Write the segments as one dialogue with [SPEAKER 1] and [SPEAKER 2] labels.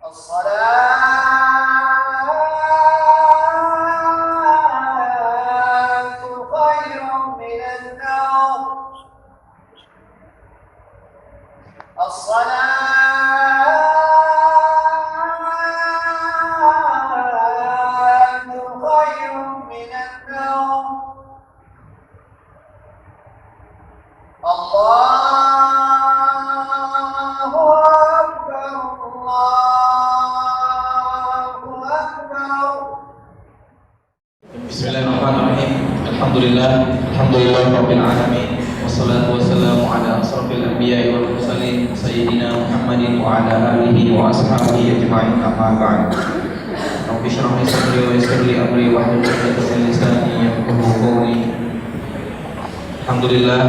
[SPEAKER 1] الصلاة خير من النوم. الصلاة خير من النوم. الله أكبر الله أكبر.
[SPEAKER 2] Bismillahirrahmanirrahim. Alhamdulillah rabbil alamin. Wassalatu wassalamu ala asrafil anbiya'i wal mursalin sayyidina Muhammadin wa ala alihi wa ashabihi ajma'in, amma ba'd. Rabbi shrah li sadri wa yassir li amri wahlul 'uqdatam min lisani yafqahu qawli. Alhamdulillah,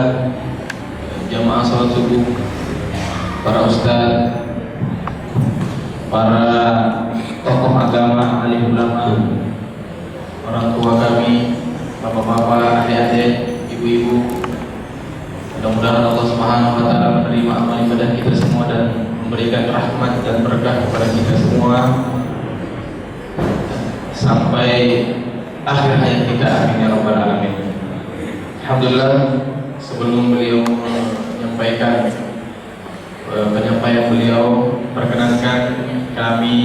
[SPEAKER 2] jamaah salat subuh, para ustaz, para tokoh agama, alim ulama, orang tua kami, bapak-bapak, adik-adik, ibu-ibu, mudah-mudahan Allah Subhanahu wa taala menerima amal ibadah kita semua dan memberikan rahmat dan berkah kepada kita semua sampai akhir hayat kita, amin ya rabbal alamin. Alhamdulillah, sebelum beliau menyampaikan penyampaian beliau, perkenankan kami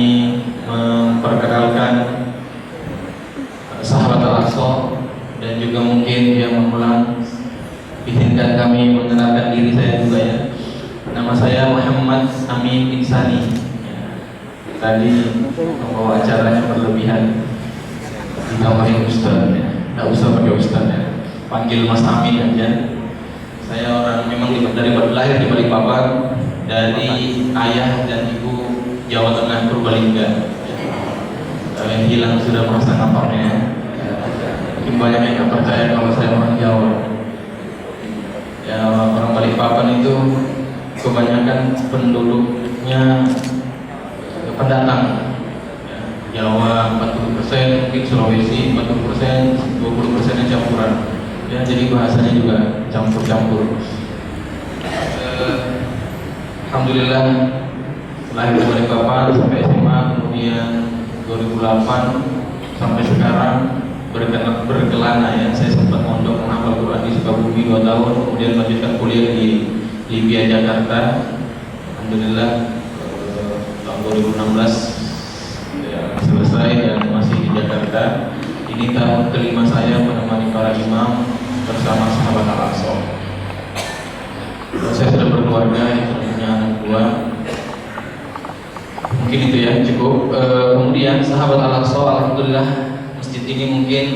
[SPEAKER 2] memperkenalkan sahabat Al-Aqsa dan juga mungkin yang mengulang, izinkan kami mengenalkan diri saya juga ya. Nama saya Muhammad Amin Insani. Tadi membawa acaranya berlebihan, ditambahin Ustaz ya. Tidak usah pakai Ustaz ya, panggil Mas Amin aja. Saya orang memang lahir di Balikpapan, dari ayah dan ibu Jawa Tengah Purbalingga. Yang hilang sudah merasa nampaknya. Mungkin banyak yang tidak percaya kalau saya orang Jawa. Ya, orang Balikpapan itu kebanyakan penduduknya pendatang. Ya, Jawa 40%, mungkin Sulawesi 40%, 20% yang campuran. Ya, jadi bahasanya juga campur-campur. Alhamdulillah, lahir di Balikpapan sampai SMA, kemudian 2008 sampai sekarang berkelana ya. Saya sempat mondok menghafal Quran di Sukabumi 2 tahun, kemudian lanjutkan kuliah di Libya, Jakarta. Alhamdulillah, tahun 2016 ya, selesai dan masih di Jakarta. Ini tahun kelima saya menemani para imam bersama sahabat Al-Aqsa. Saya sudah berkeluarga, yang punya anak 2. Mungkin itu ya, cukup. Kemudian sahabat Al-Aqsa, alhamdulillah masjid ini mungkin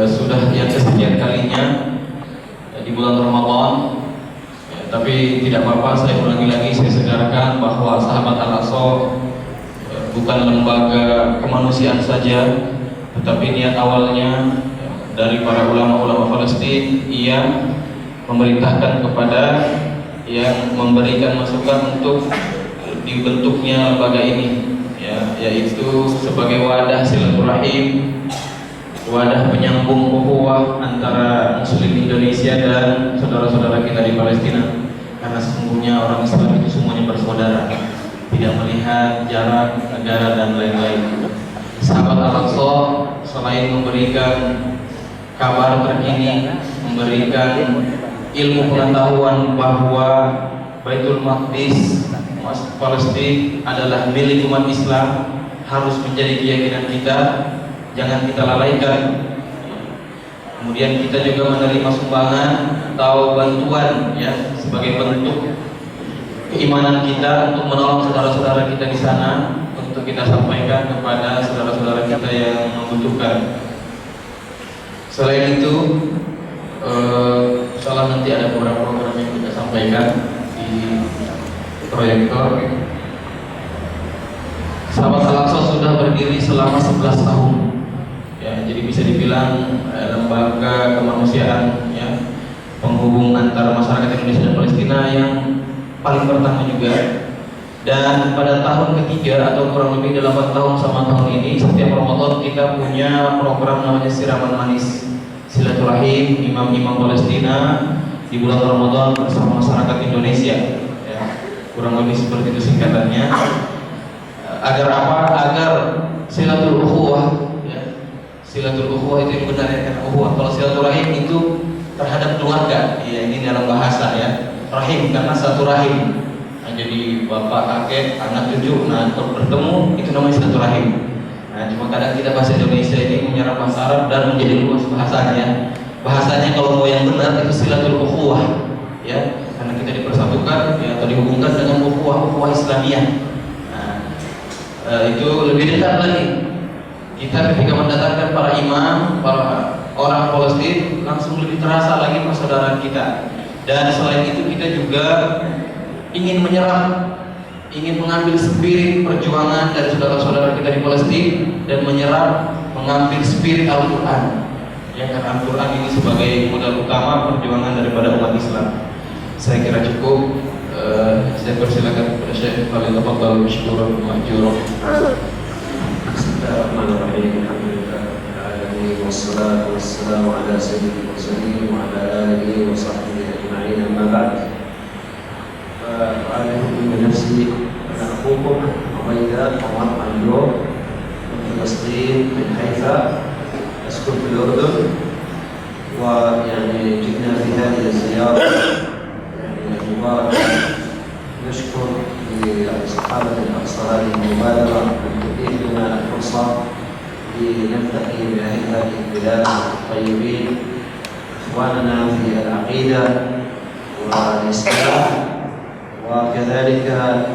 [SPEAKER 2] sudah yang kesekian kalinya di bulan Ramadan ya, tapi tidak apa-apa, saya ulangi lagi, saya sedarkan bahwa sahabat Al-Aqsa bukan lembaga kemanusiaan saja, tetapi niat awalnya dari para ulama-ulama Palestina yang memerintahkan kepada yang memberikan masukan untuk dibentuknya lembaga ini ya, yaitu sebagai wadah silaturahim, wadah penyambung ukhuwah antara muslim Indonesia dan saudara-saudara kita di Palestina. Karena sesungguhnya orang Islam itu semuanya bersaudara, tidak melihat jarak, negara dan lain-lain. Sahabat Al-Aqsa selain memberikan kabar terkini, memberikan ilmu pengetahuan bahwa Baitul Maqdis Palestina adalah milik umat Islam, harus menjadi keyakinan kita, jangan kita lalaikan. Kemudian kita juga menerima sumbangan atau bantuan ya, sebagai bentuk keimanan kita untuk menolong saudara-saudara kita di sana, untuk kita sampaikan kepada saudara-saudara kita yang membutuhkan. Selain itu, insyaallah nanti ada beberapa program yang kita sampaikan di proyektor. Sahabat Al-Aqsa sudah berdiri selama 11 tahun ya, jadi bisa dibilang lembaga kemanusiaan ya, penghubung antara masyarakat Indonesia dan Palestina yang paling pertama juga. Dan pada tahun ketiga atau kurang lebih 8 tahun sama tahun ini, setiap Ramadan kita punya program namanya Siraman Manis, silaturahim imam-imam Palestina di bulan Ramadan bersama masyarakat Indonesia ya, kurang lebih seperti itu singkatannya. Agar apa? Agar silatul ukhuwah, ya. Silatul ukhuwah itu yang benar ya, ukhuwah. Kalau silaturahim itu terhadap keluarga, ya ini dalam bahasa ya. Rahim karena satu rahim. Nah, jadi bapak, kakek, anak, cucu, nah kalau bertemu itu namanya silaturahim. Nah, cuma kadang kita bahasa Indonesia ini menyerap bahasa Arab dan menjadi luas bahasanya. Bahasanya kalau mau yang benar itu silatul ukhuwah, ya, karena kita dipersatukan ya, atau dihubungkan dengan ukhuwah Islamiyah. Nah, itu lebih dekat lagi. Kita ketika mendatangkan para imam, para orang Palestina langsung lebih terasa lagi persaudaraan kita. Dan selain itu kita juga ingin menyerap, ingin mengambil spirit perjuangan dari saudara-saudara kita di Palestina dan menyerap, mengambil spirit Al-Quran. Ya, karena Al-Quran ini sebagai modal utama perjuangan daripada umat Islam. Saya kira cukup. Saya persilakan kepada Syekh Khalil Tafadhal mashkuran ma'juran.
[SPEAKER 3] Bismillahirrahmanirrahim. Alhamdulillahirabbil alamin wassalatu wassalamu ala sayyidil mursalin wa ala alihi wa sahbihi ajma'in. Amma ba'd. Fa'alaikum bi nafsi ana akhukum Ubaydah Omar Anjo min Palestin min Haifa. أسكن في الأردن ويعني جئنا في هذه الزيارة يعني المباركة نشكر لصحابة الأقصى هذه المبادرة أن تتيح لنا الفرصة لنلتقي بأهل هذه البلاد الطيبين إخواننا في العقيدة والإسلام وكذلك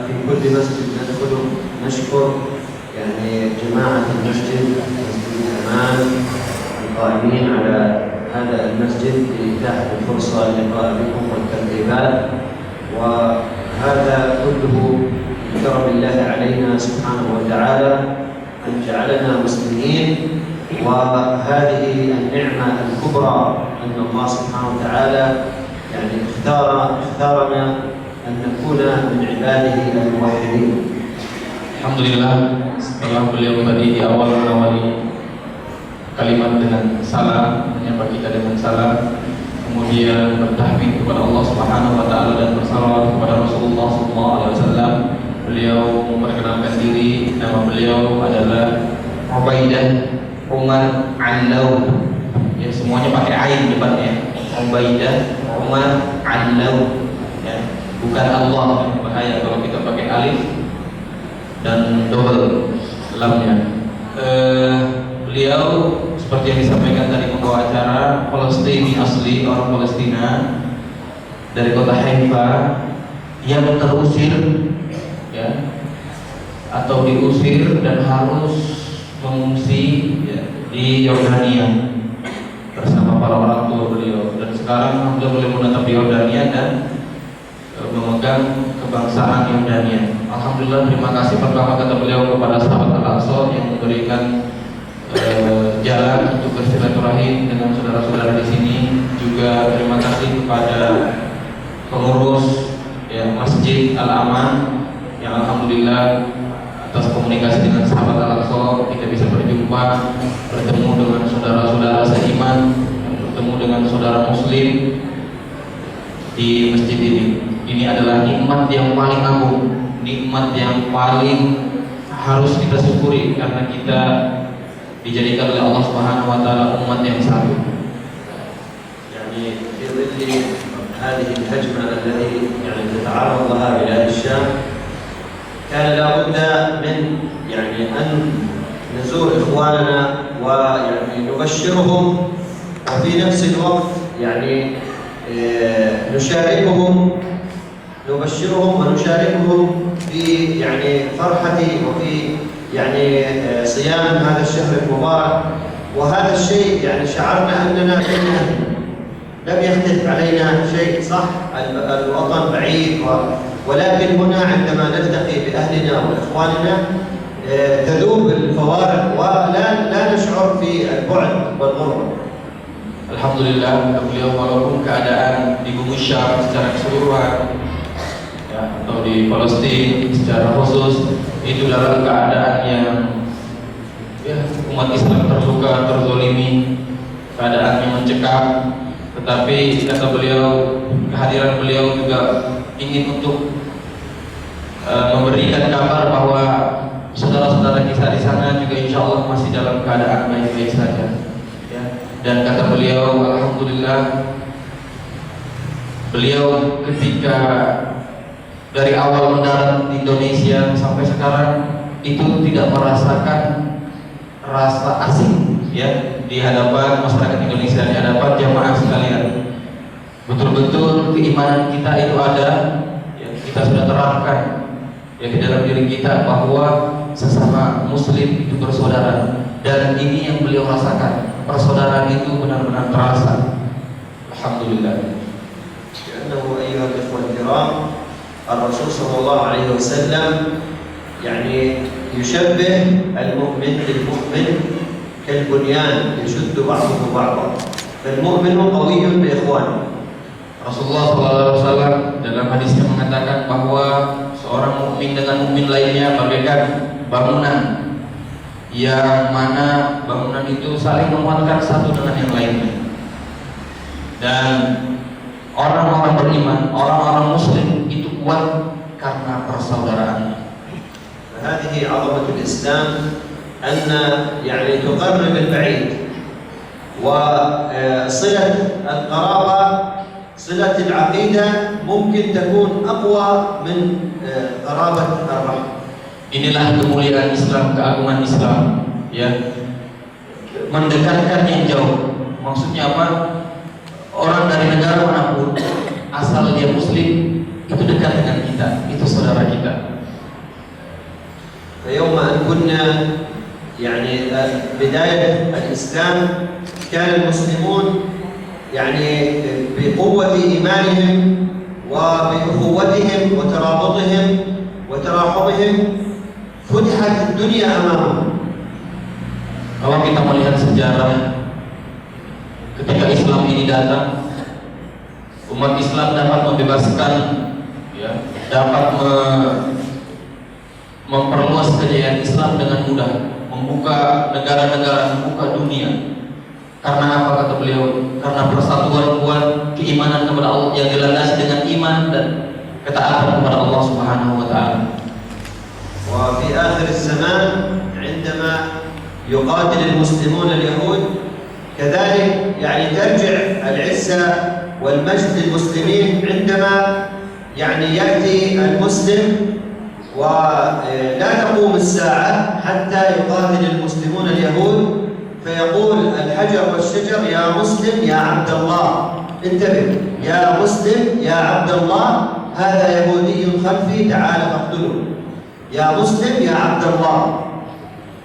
[SPEAKER 3] في كل مسجد ندخل نشكر يعني جماعة المسجد مسجد الأمان القائمين على هذا المسجد لإتاحة الفرصة للقاء بكم والترتيبات وهذا كله بكرم الله علينا سبحانه وتعالى أن جعلنا مسلمين وهذه النعمة الكبرى أن الله سبحانه وتعالى يعني اختارنا أن نكون من عباده الموحدين.
[SPEAKER 2] Alhamdulillah, setelah beliau tadi di awal mengawali kalimat dengan salam, menyapa kita dengan salam, kemudian bertahmid kepada Allah Subhanahu wa taala dan bersalawat kepada Rasulullah sallallahu alaihi wasallam. Beliau memperkenalkan diri, nama beliau adalah Ubaidah Umar Al-Law. Ya, semuanya pakai ain depannya. Ubaidah Umar Al-Law. Ya, bukan Allah. Bahaya kalau kita pakai alif dan double lamnya. Beliau seperti yang disampaikan tadi pembawa acara, Palestini asli, orang Palestina dari kota Haifa yang terusir, ya, atau diusir dan harus mengungsi ya, di Yordania bersama para orang tua beliau. Dan sekarang alhamdulillah beliau menetap di Yordania dan memegang kebangsaan Yordania. Alhamdulillah, terima kasih pertama kata beliau kepada sahabat Al-Aqsa yang memberikan jalan untuk bersilaturahim dengan saudara-saudara di sini. Juga terima kasih kepada pengurus ya, Masjid Al-Aman yang alhamdulillah atas komunikasi dengan sahabat Al-Aqsa kita bisa berjumpa, bertemu dengan saudara-saudara seiman, bertemu dengan saudara muslim di masjid ini. Ini adalah nikmat yang paling agung, nikmat yang paling harus kita syukuri karena kita dijadikan oleh Allah Subhanahu wa taala umat yang satu.
[SPEAKER 3] يعني في ظل هذه الهجمة التي يعني تتعرض لها بلاد الشام كان لابد من يعني أن نزور إخواننا ويعني نبشرهم وفي نفس الوقت يعني نشاركهم ونشاركهم في يعني فرحة وفي يعني صيام هذا الشهر المبارك. وهذا الشيء يعني شعرنا أننا لم يختلف علينا شيء، صح الوطن بعيد ولكن هنا عندما نلتقي بأهلنا وإخواننا تذوب الفوارق ولا نشعر في البعد والغربة.
[SPEAKER 2] Alhamdulillah, beliau walaupun keadaan di bumi Syam secara keseluruhan ya, atau di Palestina secara khusus itu dalam keadaan yang ya, umat Islam terluka, terzolimi, keadaan yang mencekam, tetapi kata beliau, kehadiran beliau juga ingin untuk memberikan kabar bahwa saudara-saudara kita di sana juga insya Allah masih dalam keadaan baik-baik saja. Ya. Dan kata beliau, alhamdulillah, beliau ketika dari awal mendarat di Indonesia sampai sekarang itu tidak merasakan rasa asing, ya, di hadapan masyarakat Indonesia, di hadapan jamaah sekalian. Betul-betul keimanan kita itu ada, ya, kita sudah terapkan, ya, di dalam diri kita bahwa sesama muslim itu bersaudara, dan ini yang beliau rasakan, persaudaraan itu benar-benar terasa. Alhamdulillah.
[SPEAKER 3] لأنه أيها الإخوة الكرام الرسول صلى الله عليه وسلم يعني يشبه المؤمن بالمؤمن كالبنيان يشد بعضه بعضا فالمؤمن قوي بإخوانه.
[SPEAKER 2] Rasulullah SAW dalam hadisnya mengatakan bahwa seorang mukmin dengan mukmin lainnya bagaikan bangunan yang mana bangunan itu saling menguatkan satu dengan yang lainnya. Dan orang-orang beriman, orang-orang muslim itu kuat karena persaudaraan.
[SPEAKER 3] هذه عظمة الإسلام أن يعني تقرب البعيد وصلة القرابة صلة العقيدة ممكن تكون أقوى من قرابة الرحم.
[SPEAKER 2] Inilah kemuliaan Islam, keagungan Islam, ya. Mendekatkan yang jauh. Maksudnya apa? Orang dari negara manapun asal dia muslim itu dekat dengan kita, itu saudara kita.
[SPEAKER 3] فيوم أن كنا يعني بداية الإسلام كان المسلمون يعني بقوة إيمانهم وبأخوتهم وترابطهم وتراحمهم فتحت الدنيا أمامهم.
[SPEAKER 2] Kalau kita melihat sejarah ketika Islam ini datang, umat Islam dapat membebaskan, ya, dapat memperluas kejayaan Islam dengan mudah, membuka negara-negara, membuka dunia. Karena apa kata beliau? Karena persatuan kuat, keimanan kepada Allah yang dilandasi dengan iman dan ketaatan kepada Allah Subhanahu wa taala.
[SPEAKER 3] وفي آخر الزمان عندما يقاتل المسلمون اليهود كذلك يعني ترجع العزة والمجد للمسلمين عندما يعني يأتي المسلم ولا تقوم الساعة حتى يقاتل المسلمون اليهود فيقول الحجر والشجر يا مسلم يا عبد الله انتبه يا مسلم يا عبد الله هذا يهودي خلفي تعال فاقتله يا مسلم يا عبد الله.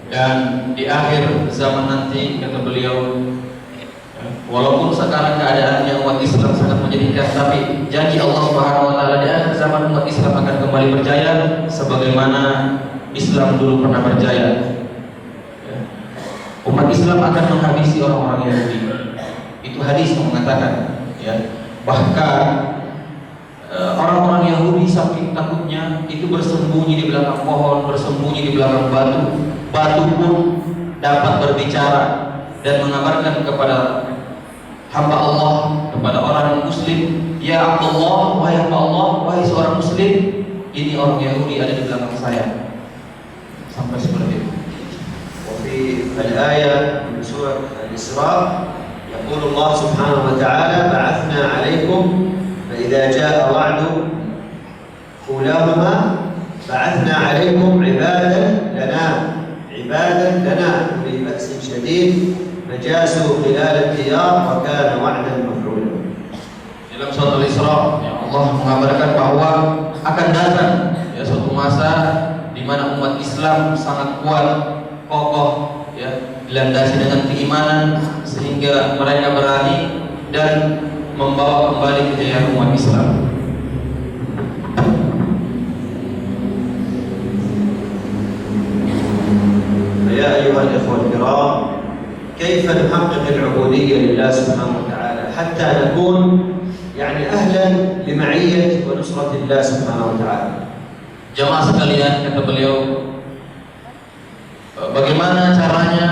[SPEAKER 2] Dan di akhir zaman nanti kata beliau, walaupun sekarang keadaannya umat Islam sangat menyedihkan, tapi janji Allah Subhanahu wa taala di akhir zaman umat Islam akan kembali berjaya sebagaimana Islam dulu pernah berjaya. Umat Islam akan menghabisi orang-orang Yahudi. Itu hadis yang mengatakan, ya. Bahkan orang-orang Yahudi saking takutnya itu bersembunyi di belakang pohon, bersembunyi di belakang batu. Batu pun dapat berbicara dan mengabarkan kepada hamba Allah, kepada orang muslim, ya Abdullah, wahai hamba Allah, wahai seorang muslim, ini orang Yahudi ada di belakang saya. Sampai seperti itu.
[SPEAKER 3] وفي الآية من سورة الإسراء يقول الله سبحانه وتعالى بعثنا عليكم فإذا جاء وعد أولاهما بعثنا عليكم عبادا لنا أولي بأس شديد فجاسوا خلال الديار وكان وعدا مفعولا.
[SPEAKER 2] Dalam surat Al-Isra, ya, Allah mengabarkan bahwa akan datang, ya, suatu masa di mana umat Islam sangat kuat, kokoh, ya, dilandasi dengan keimanan sehingga mereka berani dan membawa kembali kejayaan umat Islam.
[SPEAKER 3] فيا أيها الإخوة الكرام كيف نحقق العبودية لله سبحانه وتعالى حتى نكون يعني أهلا لمعية ونصرة الله سبحانه وتعالى.
[SPEAKER 2] Jamaah sekalian, kata beliau, bagaimana caranya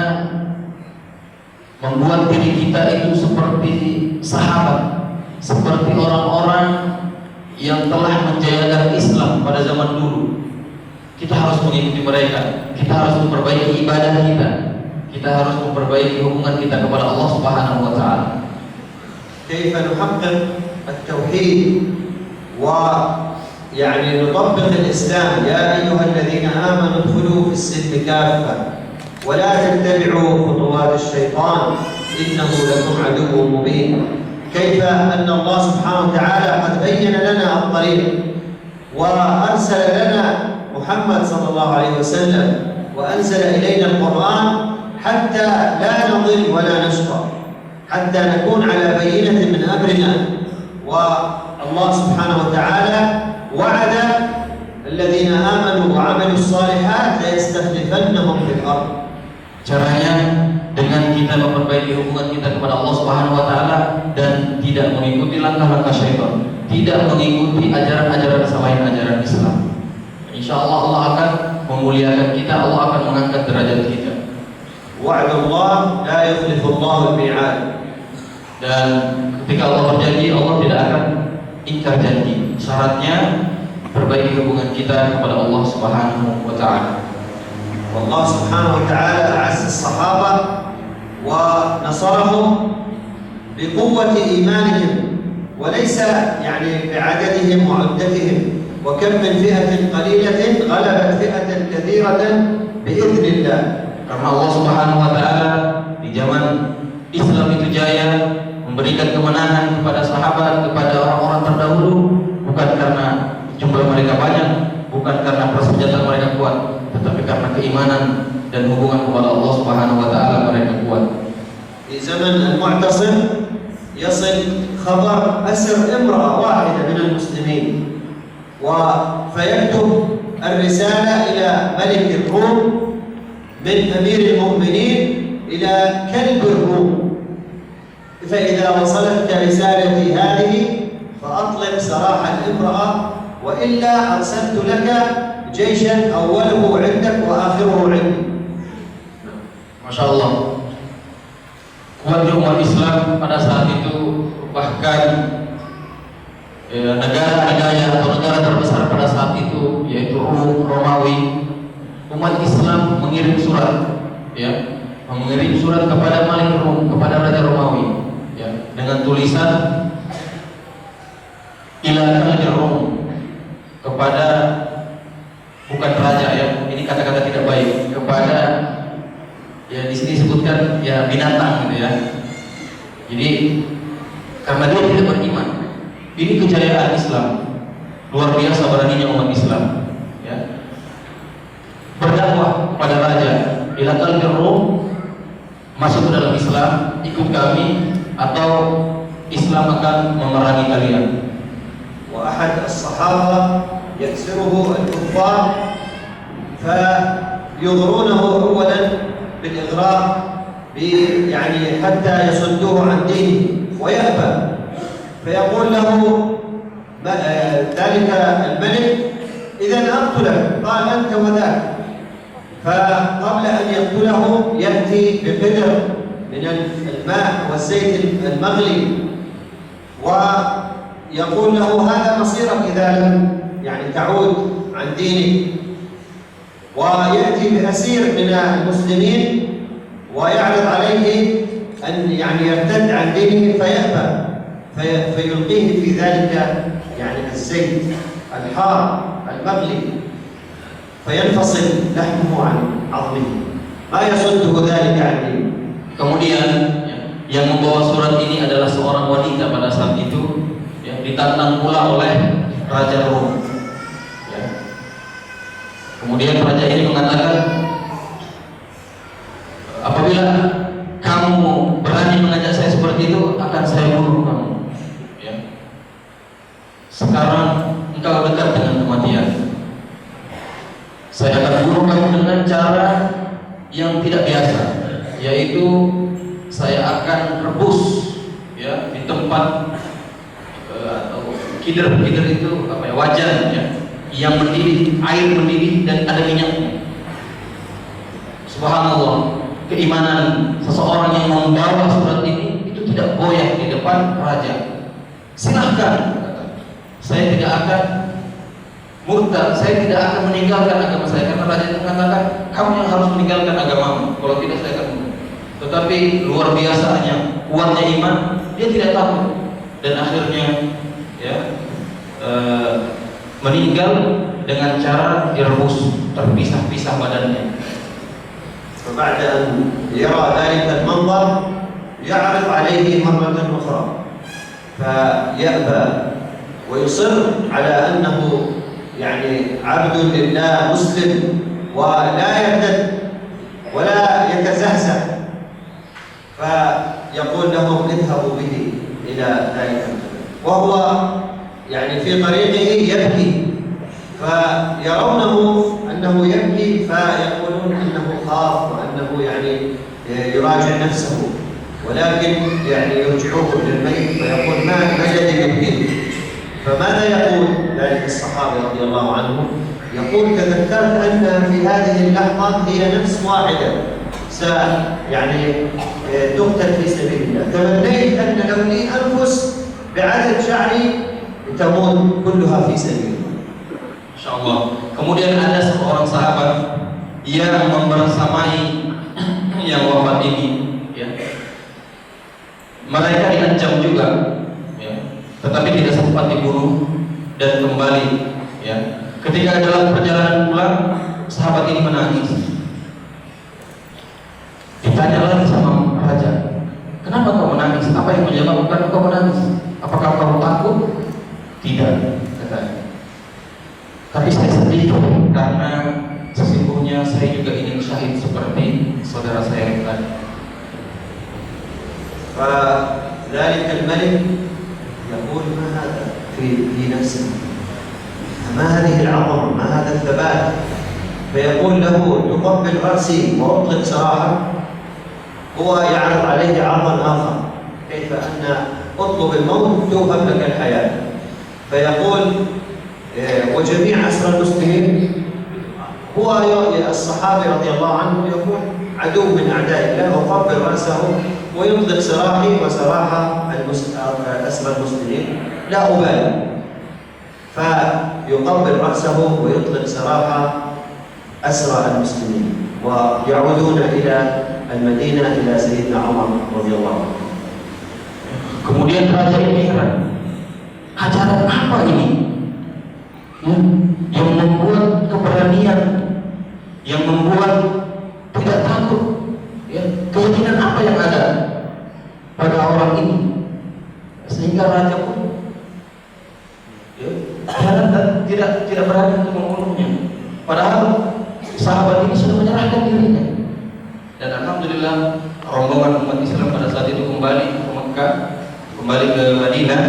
[SPEAKER 2] membuat diri kita itu seperti sahabat, seperti orang-orang yang telah menjayakan Islam pada zaman dulu. kita harus mengikuti mereka, kita harus memperbaiki ibadah kita, kita harus memperbaiki hubungan kita kepada Allah Subhanahu wa taala.
[SPEAKER 3] كيف نحقق التوحيد ويعني نطبق الإسلام؟ يا أيها الذين آمنوا ادخلوا في السلم كافة ولا تتبعوا خطوات الشيطان إنه لكم عدو مبين. كيف أن الله سبحانه وتعالى قد بين لنا الطريق وأرسل لنا محمد صلى الله عليه وسلم وأنزل إلينا القرآن حتى لا نضل ولا نشقى، حتى نكون على بينة من أمرنا. والله سبحانه وتعالى وعد الذين آمنوا وعملوا الصالحات ليستخلفنهم في الأرض.
[SPEAKER 2] Caranya dengan kita memperbaiki hubungan kita kepada Allah Subhanahu wa taala dan tidak mengikuti langkah-langkah syaitan, tidak mengikuti ajaran-ajaran selain ajaran Islam. Insyaallah Allah akan memuliakan kita, Allah akan mengangkat derajat kita.
[SPEAKER 3] Wa'dullah la yukhlifullahu al-mi'ad.
[SPEAKER 2] Dan ketika Allah berjanji, Allah tidak akan ingkar janji. Syaratnya perbaiki hubungan kita kepada Allah Subhanahu wa taala.
[SPEAKER 3] والله سبحانه وتعالى أعز الصحابة ونصرهم بقوة إيمانهم وليس يعني بعددهم وعدتهم، وكم من فئة قليلة غلبت فئة كثيرة بإذن الله.
[SPEAKER 2] Karena Allah Subhanahu wa taala di zaman Islam itu jaya memberikan kemenangan kepada sahabat, kepada orang-orang terdahulu, bukan karena jumlah mereka banyak, bukan karena persenjataan mereka kuat, tetapi karena keimanan dan hubungan kepada Allah Subhanahu wa taala mereka kuat.
[SPEAKER 3] Di zaman Al-Mu'tasim يصل خبر أسر امرأة واحدة من المسلمين فيكتب الرسالة إلى ملك الروم من أمير المؤمنين إلى كلب الروم، فإذا وصلتك رسالتي هذه فأطلق سراح الامرأة وإلا أرسلت لك جيشا أوله عندك وآخره عندي.
[SPEAKER 2] Masya Allah, kuatnya umat Islam pada saat itu, bahkan negara adidaya atau negara terbesar pada saat itu yaitu Romawi, umat Islam mengirim surat, mengirim surat kepada Malik Rum, kepada Raja Romawi, dengan tulisan ila Raja Rum, kepada bukan raja, ini kata-kata tidak baik, kepada di sini disebutkan binatang gitu ya. Jadi karena dia tidak beriman, ini kejayaan Islam, luar biasa beraninya umat Islam, berdakwah pada raja, ila qalbi Rum, masuk ke dalam Islam, ikut kami atau Islam akan memerangi kalian.
[SPEAKER 3] Wa ahad as-sahaba yaksiruhu al-kuffar fayudhrunahu awalan بالإغراء يعني حتى يصدوه عن دينه ويأبى، فيقول له ذلك الملك إذا أقتلك، قال أنت وذاك. فقبل أن يقتله يأتي بقدر من الماء والزيت المغلي ويقول له هذا مصيرك إذا لم يعني تعود عن دينك، ويأتي بأسير من المسلمين ويعرض عليه أن يعني يرتد عن دينه فيأبى، فيلقيه في ذلك يعني الزيت الحار المغلي فينفصل لحمه عن عظمه، ما يصده ذلك عن دينه.
[SPEAKER 2] Kemudian yang membawa surat ini adalah seorang wanita pada saat itu, ditantang pula oleh Raja Rom. Kemudian raja ini mengatakan, apabila kamu berani mengajak saya seperti itu, akan saya bunuh kamu. Sekarang engkau dekat dengan kematian. Saya akan bunuh kamu dengan cara yang tidak biasa, yaitu saya akan rebus di tempat atau kider itu wajan yang mendidih, air mendidih dan ada minyaknya. Subhanallah, keimanan seseorang yang membawa surat ini itu tidak goyah di depan raja. Silahkan, saya tidak akan murtad, saya tidak akan meninggalkan agama saya, karena raja itu mengatakan kamu yang harus meninggalkan agamamu, kalau tidak saya akan bunuh. Tetapi luar biasanya kuatnya iman, dia tidak takut dan akhirnya ya meninggal dengan cara direbus, terpisah-pisah badannya.
[SPEAKER 3] فبعد أن يرى ذلك المنظر يعرض عليه مرة أخرى فيأبى ويصر على أنه يعني عبد لله مسلم ولا يرتد ولا يتزهزه، فيقول لهم اذهبوا به إلى ذلك المكان، وهو يعني في طريقه يبكي، فيرونه أنه يبكي فيقولون أنه خاف وأنه يعني يراجع نفسه، ولكن يعني يرجعوه للميت فيقول ما الذي يبكي؟ فماذا يقول ذلك الصحابي رضي الله عنه؟ يقول تذكرت أن في هذه اللحظة هي نفس واحدة يعني تقتل في سبيل الله، تمنيت أن لو لي أنفس بعدد شعري تموت كلها في سبيل الله.
[SPEAKER 2] InsyaAllah. Kemudian ada seorang sahabat yang membersamai yang wafat ini, ya. Mereka diancam juga, ya. Tetapi tidak sempat dibunuh dan kembali, ya. Ketika dalam perjalanan pulang, sahabat ini menangis. Ditanya lagi sama raja, kenapa kau menangis? Apa yang menyebabkan kau menangis? Apakah kau takut? Tidak, katanya. Tapi saya sedih karena sesungguhnya saya juga ingin syahid seperti saudara saya yang tadi.
[SPEAKER 3] فذلك الملك يقول ما هذا في نفسه، ما هذه العظمة، ما هذا الثبات، فيقول له تقبل رأسي وأطلق سراحه. هو يعرض عليه عرضا آخر، كيف أن أطلب الموت توهب لك الحياة، فيقول وجميع أسرى المسلمين. هو الصحابي رضي الله عنه يقول عدو من أعداء الله، وقبل رأسه ويطلق سراحي وسراح أسرى المسلمين لا أبالي، فيقبل رأسه ويطلق سراح أسرى المسلمين ويعودون إلى المدينة إلى سيدنا عمر رضي الله عنه.
[SPEAKER 2] Kemudian raja ini heran, ajaran apa ini? Yang membuat keberanian, yang membuat tidak takut, ya, keyakinan apa yang ada pada orang ini, sehingga raja pun tidak berani untuk membunuhnya. Padahal sahabat ini sudah menyerahkan dirinya. Dan alhamdulillah rombongan umat Islam pada saat itu kembali ke Mekah, kembali ke Madinah,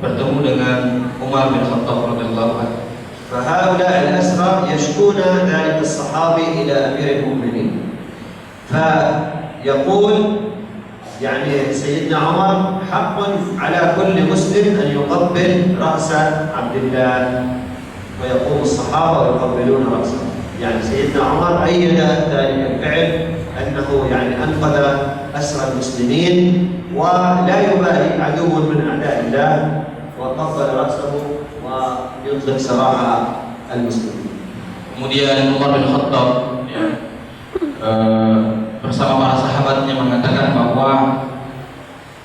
[SPEAKER 2] bertemu dengan Umar bin Khattab radhiyallahu anhu.
[SPEAKER 3] فهؤلاء الأسرى يشكون ذلك الصحابي إلى أمير المؤمنين، فيقول يعني سيدنا عمر حق على كل مسلم أن يقبل رأس عبد الله، ويقوم الصحابة ويقبلون رأسه. يعني سيدنا عمر أيد ذلك الفعل أنه يعني أنقذ أسرى المسلمين ولا يبالي عدو من أعداء الله، وقبل رأسه ويطلق سراح المسلمين.
[SPEAKER 2] Kemudian Umar bin Khattab bersama para sahabatnya mengatakan bahwa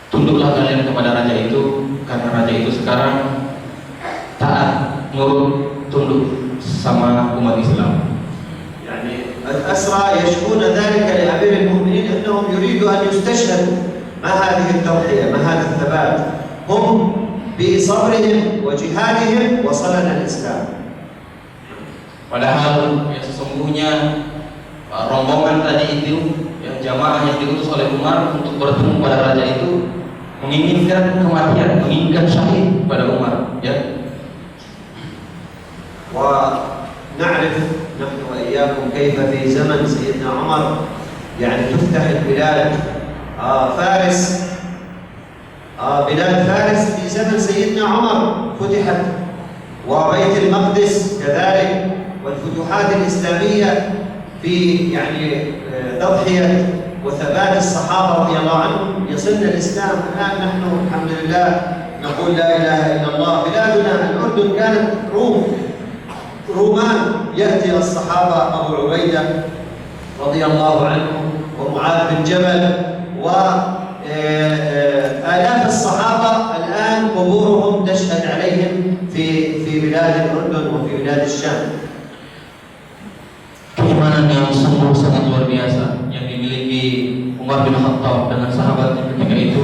[SPEAKER 2] tunduklah kalian kepada raja itu, karena raja itu sekarang taat, nurut, tunduk sama umat Islam.
[SPEAKER 3] يعني الأسرى يشكون ذلك لأمير المؤمنين أنهم يريدوا أن يستشهدوا. ما هذه التضحية، ما هذا الثبات؟ هم بصبرهم وجهادهم وصلنا الإسلام.
[SPEAKER 2] Padahal ya sesungguhnya rombongan tadi itu, yang jamaah yang diutus oleh Umar untuk bertemu pada raja itu menginginkan kematian, menginginkan syahid pada Umar, ya.
[SPEAKER 3] ونعرف نحن وإياكم كيف في زمن سيدنا عمر يعني تفتح البلاد، فارس، بلاد فارس في زمن سيدنا عمر فتحت، وبيت المقدس كذلك، والفتوحات الإسلامية في يعني تضحية وثبات الصحابة رضي الله عنهم يصلنا الإسلام. الآن نحن الحمد لله نقول لا إله إلا الله. بلادنا الأردن كانت روم، رومان يأتي الصحابة أبو عبيدة رضي الله عنه ومعاذ بن جبل وآلاف الصحابة الآن قبورهم تشهد عليهم في بلاد الأردن وفي بلاد الشام.
[SPEAKER 2] Keimanan yang sungguh sangat luar biasa yang dimiliki Umar bin Khattab dengan sahabatnya ketika itu,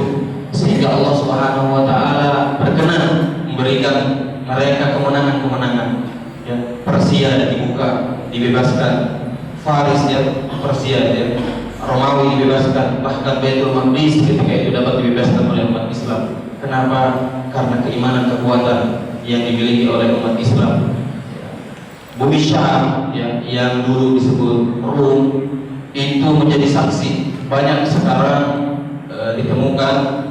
[SPEAKER 2] sehingga Allah Subhanahu wa taala berkenan memberikan mereka kemenangan-kemenangan. Ya, Persia dibuka, dibebaskan, Faris Persia Romawi dibebaskan, bahkan Baitul Maqdis ketika itu dapat dibebaskan oleh umat Islam. Kenapa? Karena keimanan kekuatan yang dimiliki oleh umat Islam. Bumi Syam yang dulu disebut Rum itu menjadi saksi. Banyak sekarang ditemukan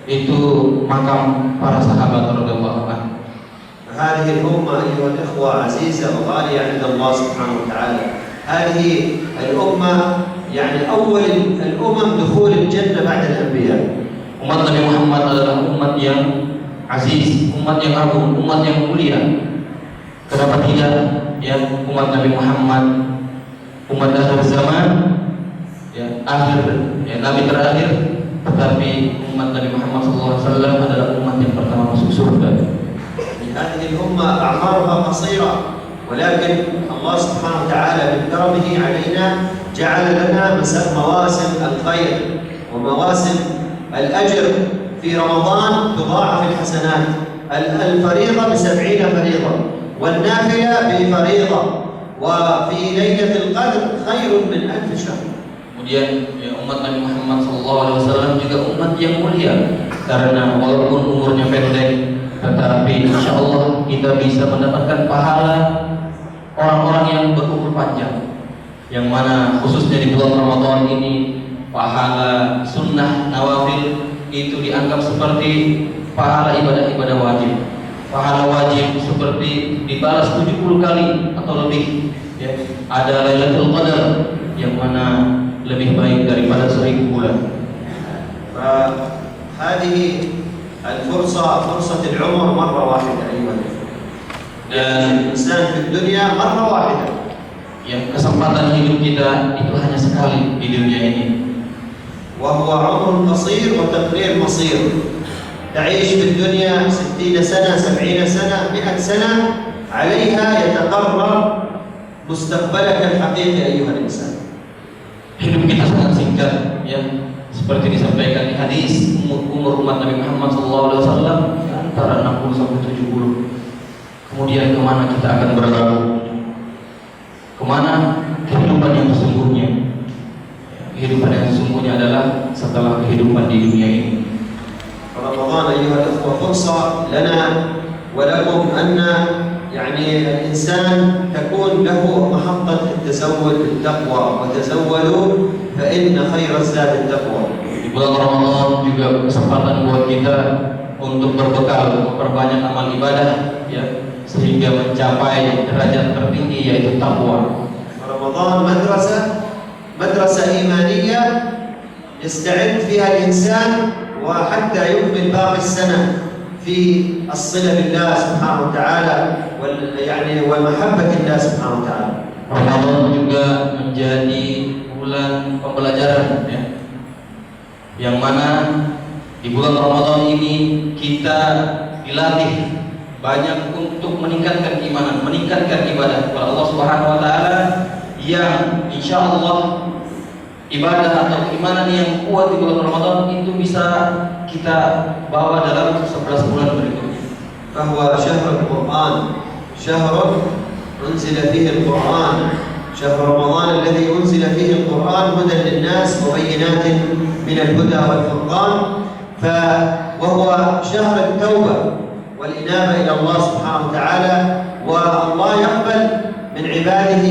[SPEAKER 2] itu makam para sahabat radhiyallahu anhu.
[SPEAKER 3] هذه الأمة أيها الإخوة عزيزة وغالية عند الله سبحانه وتعالى. هذه الأمة يعني أول الأمم دخول الجنة بعد الأنبياء.
[SPEAKER 2] Umat Nabi Muhammad adalah umat yang aziz, umat yang agung, umat yang mulia. Kenapa tidak umat Nabi Muhammad, umat akhir zaman, Nabi terakhir, tetapi umat Nabi Muhammad SAW adalah umat yang pertama masuk surga.
[SPEAKER 3] هذه الأمة أعمارها قصيرة، ولكن الله سبحانه وتعالى من كرمه علينا جعل لنا مواسم الخير ومواسم الأجر. في رمضان تضاعف الحسنات، الفريضة ب70 فريضة والنافلة بفريضة، وفي ليلة القدر خير من 1000 شهر.
[SPEAKER 2] Kemudian umat Nabi Muhammad SAW juga umat yang mulia, karena walaupun umurnya pendek, tetapi insya Allah kita bisa mendapatkan pahala orang-orang yang berumur panjang, yang mana khususnya di bulan Ramadan ini pahala sunnah nawafil itu dianggap seperti pahala ibadah-ibadah wajib. Pahala wajib seperti dibalas 70 kali atau lebih. Ada Lailatul Qadar yang mana lebih baik daripada 1000 bulan.
[SPEAKER 3] هذه الفرصة فرصة العمر مرة واحدة أيها الأخوة. الإنسان في الدنيا مرة واحدة.
[SPEAKER 2] Yang kesempatan hidup kita itu hanya sekali di dunia ini.
[SPEAKER 3] وهو عمر قصير وتقرير مصير. تعيش في الدنيا 60 سنة 70 سنة 100 سنة، عليها يتقرر مستقبلك الحقيقي أيها الإنسان.
[SPEAKER 2] Hidup kita sangat singkat, seperti disampaikan di hadis, umur umat Nabi Muhammad SAW antara 60 sampai 70. Kemudian kemana kita akan berlalu? Kemana kehidupan yang sesungguhnya? Kehidupan yang sesungguhnya adalah setelah kehidupan di dunia ini.
[SPEAKER 3] رمضان أيها الأخوة فرصة لنا ولكم أن يعني الإنسان تكون له محطة التزود بالتقوى، وتزودوا فإن خير الزاد التقوى.
[SPEAKER 2] Di bulan Ramadan juga kesempatan buat kita untuk berbekal, memperbanyak amal ibadah, sehingga mencapai derajat tertinggi yaitu takwa.
[SPEAKER 3] رمضان مدرسة إيمانية يستعد فيها الإنسان وحتى يكمل باقي السنة في الصلة بالله سبحانه وتعالى ومحبة الله سبحانه وتعالى.
[SPEAKER 2] Ramadan juga menjadi bulan pembelajaran, yang mana di bulan Ramadan ini kita dilatih banyak untuk meningkatkan keimanan, meningkatkan ibadah kepada Allah Subhanahu wa taala, yang insya Allah ibadah atau keimanan yang kuat di bulan Ramadan itu bisa kita bawa dalam 11 bulan berikutnya.
[SPEAKER 3] فهو شهر القرآن، شهر أنزل فيه القرآن، شهر رمضان الذي أنزل فيه القرآن هدى للناس وبينات من الهدى والفرقان، وهو شهر التوبة والإنابة إلى الله سبحانه وتعالى، والله يقبل من عباده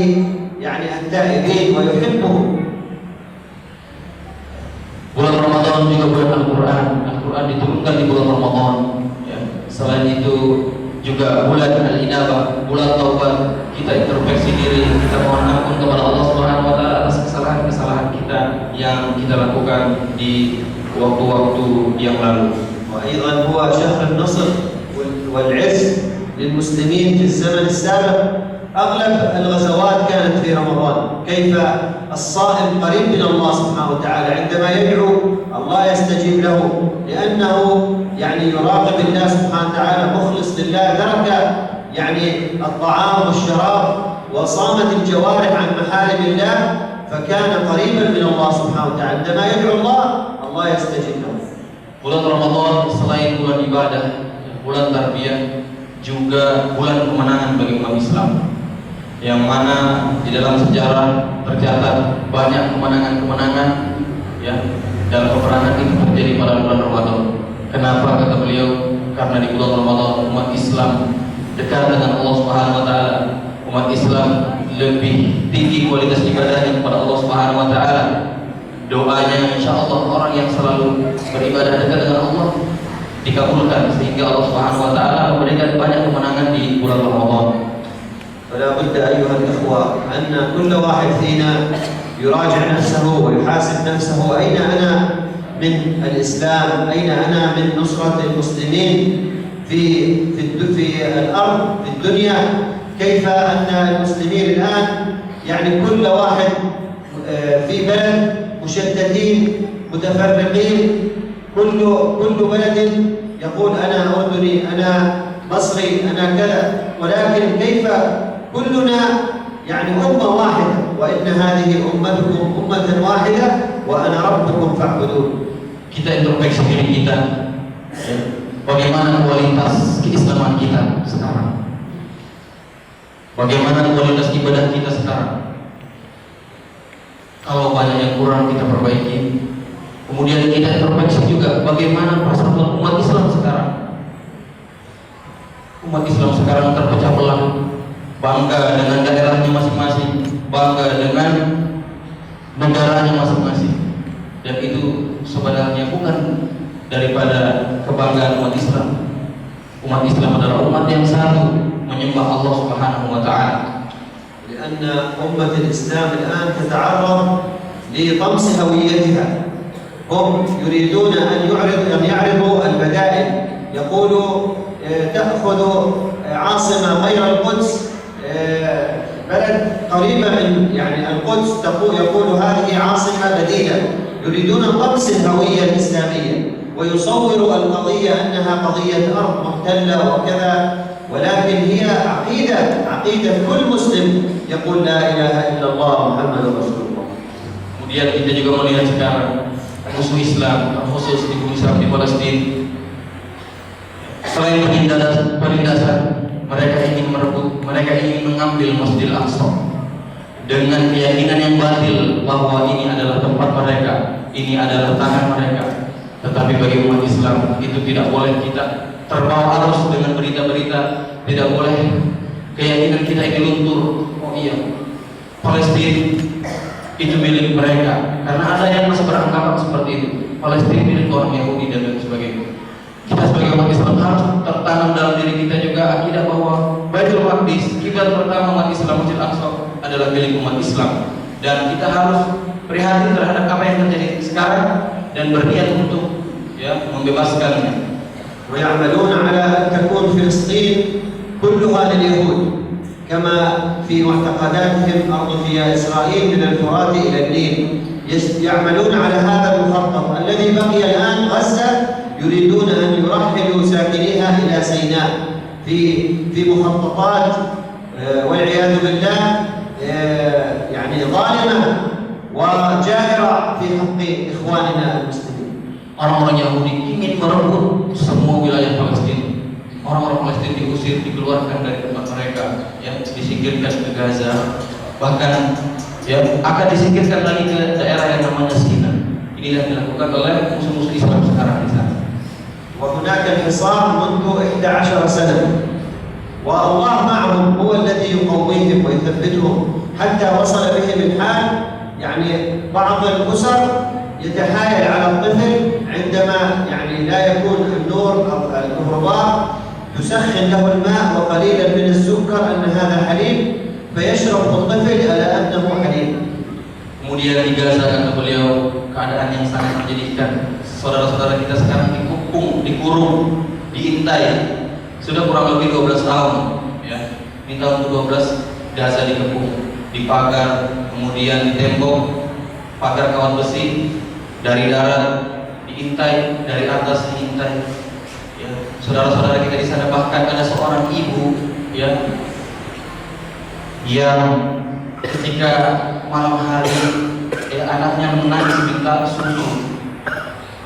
[SPEAKER 3] التائبين ويحبهم.
[SPEAKER 2] Bulan Ramadan juga bulan Al-Quran. Al-Quran diturunkan di bulan Ramadan. Selain itu juga bulan Al-Inabah, bulan Taubat. Kita introspeksi diri, kita mohon ampun kepada Allah Subhanahu wa taala atas kesalahan-kesalahan kita yang kita lakukan di waktu-waktu yang lalu.
[SPEAKER 3] وأيضا هو شهر النصر والعز للمسلمين في الزمن السابق أغلب الغزوات كانت في رمضان. كيف الصائم قريب من الله سبحانه وتعالى، عندما يدعو الله يستجيب له لأنه يعني يراقب الله سبحانه وتعالى، مخلص لله، ترك يعني الطعام والشراب وصامت الجوارح عن محارم الله، فكان قريبا من الله سبحانه وتعالى. عندما يدعو الله الله يستجيب له.
[SPEAKER 2] Bulan Ramadan selain bulan ibadah, bulan tarbiyah, juga bulan kemenangan bagi umat Islam. Yang mana di dalam sejarah tercatat banyak kemenangan-kemenangan ya dalam peperangan itu terjadi pada bulan Ramadan. Kenapa kata beliau? Karena di bulan Ramadan umat Islam dekat dengan Allah Subhanahu wa taala. Umat Islam lebih tinggi kualitas ibadahnya kepada Allah Subhanahu wa taala. Doanya insyaallah orang yang selalu beribadah dekat dengan Allah dikabulkan, sehingga Allah Subhanahu wa taala memberikan banyak kemenangan di bulan Ramadan.
[SPEAKER 3] فلا بد أيها الإخوة أن كل واحد فينا يراجع نفسه ويحاسب نفسه، أين أنا من الإسلام؟ أين أنا من نصرة المسلمين في الأرض في الدنيا؟ كيف أن المسلمين الآن يعني كل واحد في بلد مشتتين متفرقين، كل بلد يقول أنا أردني، أنا مصري، أنا كذا، ولكن كيف كلنا يعني أمة واحدة، وإن هذه أمتكم أمة واحدة وأنا ربكم فاعبدون.
[SPEAKER 2] Kita introspeksi diri kita, bagaimana kualitas keislaman kita sekarang, bagaimana kualitas ibadah kita sekarang. Kalau banyak yang kurang kita perbaiki. Kemudian kita introspeksi juga bagaimana persatuan umat Islam sekarang. Umat Islam sekarang terpecah belah, bangga dengan daerahnya masing-masing, bangga dengan negaranya masing-masing, dan itu sebenarnya bukan daripada kebanggaan umat Islam. Umat Islam adalah umat yang satu, menyembah Allah Subhanahu wa taala.
[SPEAKER 3] لأن أمة الإسلام الآن تتعرض لطمس هويتها. هم يريدون أن يعرضوا البدائل، يقولوا تأخذ عاصمة غير القدس، بلد قريبة من يعني القدس، يقول هذه عاصمة بديلة. يريدون طمس الهوية الإسلامية ويصور القضية أنها قضية أرض محتلة وكذا، ولكن هي عقيدة كل مسلم يقول لا إله إلا الله محمد رسول الله.
[SPEAKER 2] Kemudian kita juga melihat sekarang musuh Islam, khusus di bumi Islam di Palestina, selain penindasan, mereka ingin merebut, mereka ingin mengambil Masjidil Aqsa dengan keyakinan yang batil bahwa ini adalah tempat mereka, ini adalah tanah mereka. Tetapi bagi umat Islam itu tidak boleh kita terbawa arus dengan berita-berita, tidak boleh keyakinan kita ini luntur. Oh iya, Palestina itu milik mereka, karena ada yang masih beranggapan seperti itu. Palestina milik orang Yahudi dan lain sebagainya. Kita sebagai umat Islam harus tertanam dalam diri kita juga akidah bahwa Baitul Maqdis, kiblat pertama umat Islam, Masjid Aqsa adalah milik umat Islam, dan kita harus prihatin terhadap apa yang terjadi sekarang dan berniat untuk membebaskannya.
[SPEAKER 3] ويعملون على أن تكون فلسطين كلها لليهود، كما في معتقداتهم أرض فيها إسرائيل من الفرات إلى النيل. يعملون على هذا المخطط الذي بقي الآن غزة، يريدون أن يرحلوا ساكنيها إلى سيناء في مخططات والعياذ بالله يعني ظالمة وجائرة في حق إخواننا المسلمين.
[SPEAKER 2] Orang-orang Yahudi ingin merebut semua wilayah Palestina. Orang-orang Palestina diusir, dikeluarkan dari tempat mereka, yang disingkirkan ke Gaza, bahkan akan disingkirkan lagi ke daerah yang namanya Sina. Inilah yang dilakukan oleh musuh-musuh Islam sekarang di sana.
[SPEAKER 3] وهناك انحصار منذ 11 سنة، والله معهم، هو الذي يقويهم ويثبتهم حتى وصل بهم الحال يعني بعض الأسر يتحايل على الطفل عندما يعني لا يكون النور أو الكهرباء، تسخن له الماء وقليلا من السكر أن هذا حليب، فيشرب الطفل على أنه حليب.
[SPEAKER 2] Kemudian di Gaza, kata beliau, keadaan yang sangat menyedihkan. Saudara-saudara kita sekarang dikurung, diintai sudah kurang lebih 12 tahun ya. Ini tahun ke-12 Gaza dikepung, dipagar, kemudian ditembok, pagar kawat besi, dari darat diintai, dari atas diintai. Ya, saudara-saudara kita di sana, bahkan ada seorang ibu ya yang ketika malam hari ya, anaknya menangis minta susu.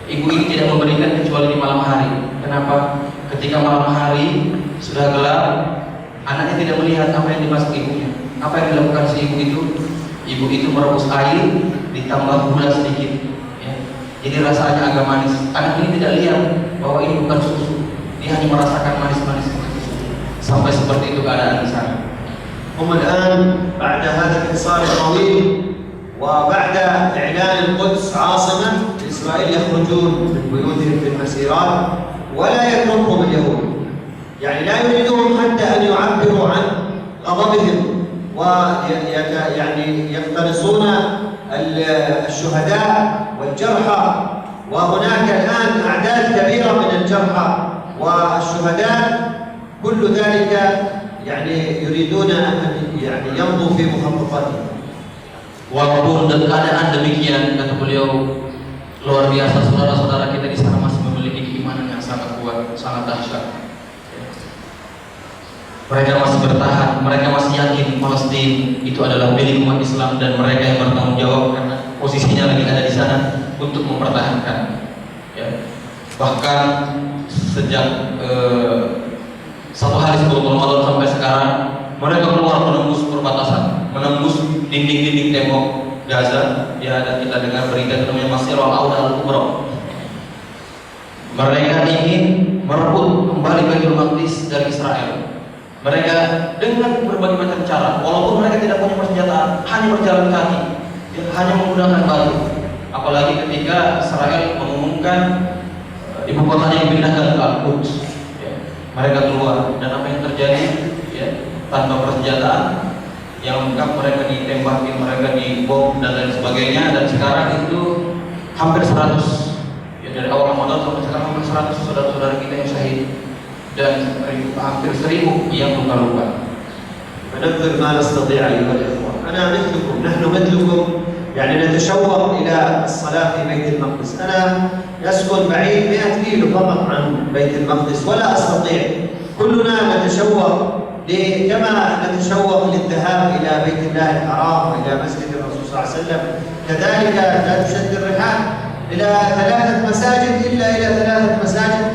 [SPEAKER 2] Ibu ini tidak memberikan kecuali di malam hari. Kenapa? Ketika malam hari sudah gelap, anaknya tidak melihat apa yang dimasak ibunya. Apa yang dilakukan si ibu itu? Ibu itu merebus air ditambah gula sedikit. Ya. Jadi rasanya agak manis. Anak ini tidak lihat bahwa ini bukan susu. Dia hanya merasakan manis-manis seperti susu. Sampai seperti itu keadaan di sana.
[SPEAKER 3] هم الآن بعد هذا الانتصار الطويل وبعد إعلان القدس عاصمة لإسرائيل يخرجون من بيوتهم في المسيرات ولا يتركهم اليهود، يعني لا يريدون حتى أن يعبروا عن غضبهم يعني يقتنصون الشهداء والجرحى، وهناك الآن أعداد كبيرة من الجرحى والشهداء، كل ذلك يعني يريدون أن يعني يمضوا في مخططاتهم.
[SPEAKER 2] Walaupun keadaan demikian, kata beliau, luar biasa saudara-saudara kita di sana masih memiliki keimanan yang sangat kuat, sangat dahsyat. Mereka masih bertahan, mereka masih yakin Palestina itu adalah milik umat Islam dan mereka yang bertanggung jawab karena posisinya lagi ada di sana untuk mempertahankan. Ya. Bahkan sejak 1 hari sebelum Ramadan sampai sekarang, mereka keluar menembus perbatasan, menembus dinding-dinding tembok Gaza. Ya, dan kita dengar berita itu namanya Masir al-Kubra. Mereka ingin merebut kembali Baitul Maqdis dari Israel. Mereka dengan berbagai macam cara, walaupun mereka tidak punya persenjataan, hanya berjalan kaki, ya, hanya menggunakan batu. Apalagi ketika Israel mengumumkan ibu kotanya dipindahkan ke Al-Quds, ya, mereka keluar dan apa yang terjadi? Ya, tanpa persenjataan, yang lengkap mereka ditembaki, mereka dibom dan lain sebagainya. Dan sekarang itu hampir 100, ya, dari awal Ramadan sampai sekarang hampir 100 saudara-saudara kita yang syahid dan hampir 1000 yang luka-luka.
[SPEAKER 3] فنبذل ما نستطيع أيها الإخوة. أنا مثلكم، نحن مثلكم، يعني نتشوق إلى الصلاة في بيت المقدس. أنا أسكن بعيد 100 كيلو فقط عن بيت المقدس ولا أستطيع. كلنا نتشوق كما نتشوق للذهاب إلى بيت الله الحرام وإلى مسجد الرسول صلى الله عليه وسلم، كذلك لا تشد الرحال إلى 3 مساجد إلا إلى 3 مساجد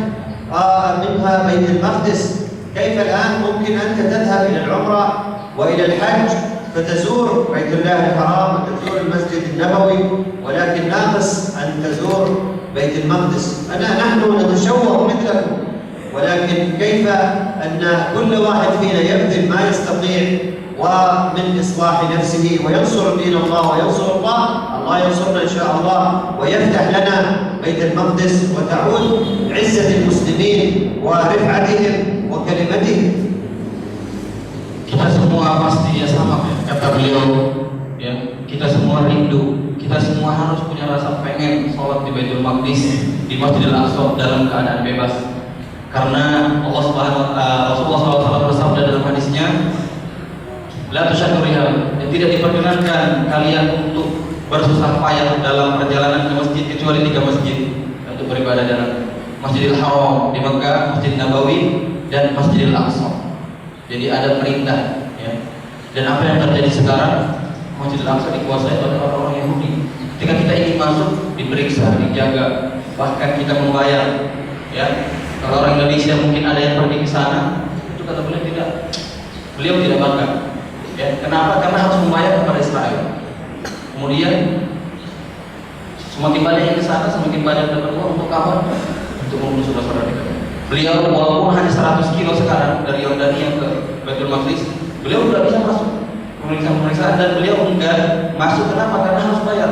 [SPEAKER 3] منها بيت المقدس. كيف الآن ممكن أنت تذهب إلى العمرة وإلى الحج فتزور بيت الله الحرام وتزور المسجد النبوي، ولكن ناقص أن تزور بيت المقدس. نحن نتشوق مثلكم، ولكن كيف أن كل واحد فينا يبذل ما يستطيع ومن إصلاح نفسه وينصر دين الله وينصر الله ينصرنا إن شاء الله ويفتح لنا بيت المقدس وتعود عزة المسلمين ورفعتهم وكلمتهم.
[SPEAKER 2] Kita semua pasti ya sama, kata beliau, ya, kita semua rindu, kita semua harus punya rasa pengen sholat di Baitul Maqdis, di Masjidil Aqsa dalam keadaan bebas. Karena Allah Subhanahu wa taala, Rasulullah SAW bersabda dalam hadisnya, la tusyaddu rihal, tidak diperkenankan kalian untuk bersusah payah dalam perjalanan ke masjid kecuali 3 masjid untuk beribadah dalam Masjidil Haram di Makkah, Masjid Nabawi dan Masjidil Aqsa. Jadi ada perintah, ya. Dan apa yang terjadi sekarang, Masjidil Aqsa dikuasai oleh orang-orang Yahudi. Ketika kita ingin masuk, diperiksa, dijaga, bahkan kita membayar, ya. Kalau orang Indonesia mungkin ada yang pergi ke sana, itu kata beliau tidak bangga. Ya, kenapa? Karena harus membayar kepada Israel. Kemudian semakin banyak yang ke sana, semakin banyak dapat uang untuk kawan, untuk membunuh saudara-saudara kita. Beliau walaupun hanya 100 kilo sekarang dari Yordania ke Baitul Maqdis, beliau tidak bisa masuk pemeriksaan dan beliau enggak masuk. Kenapa? Karena harus bayar.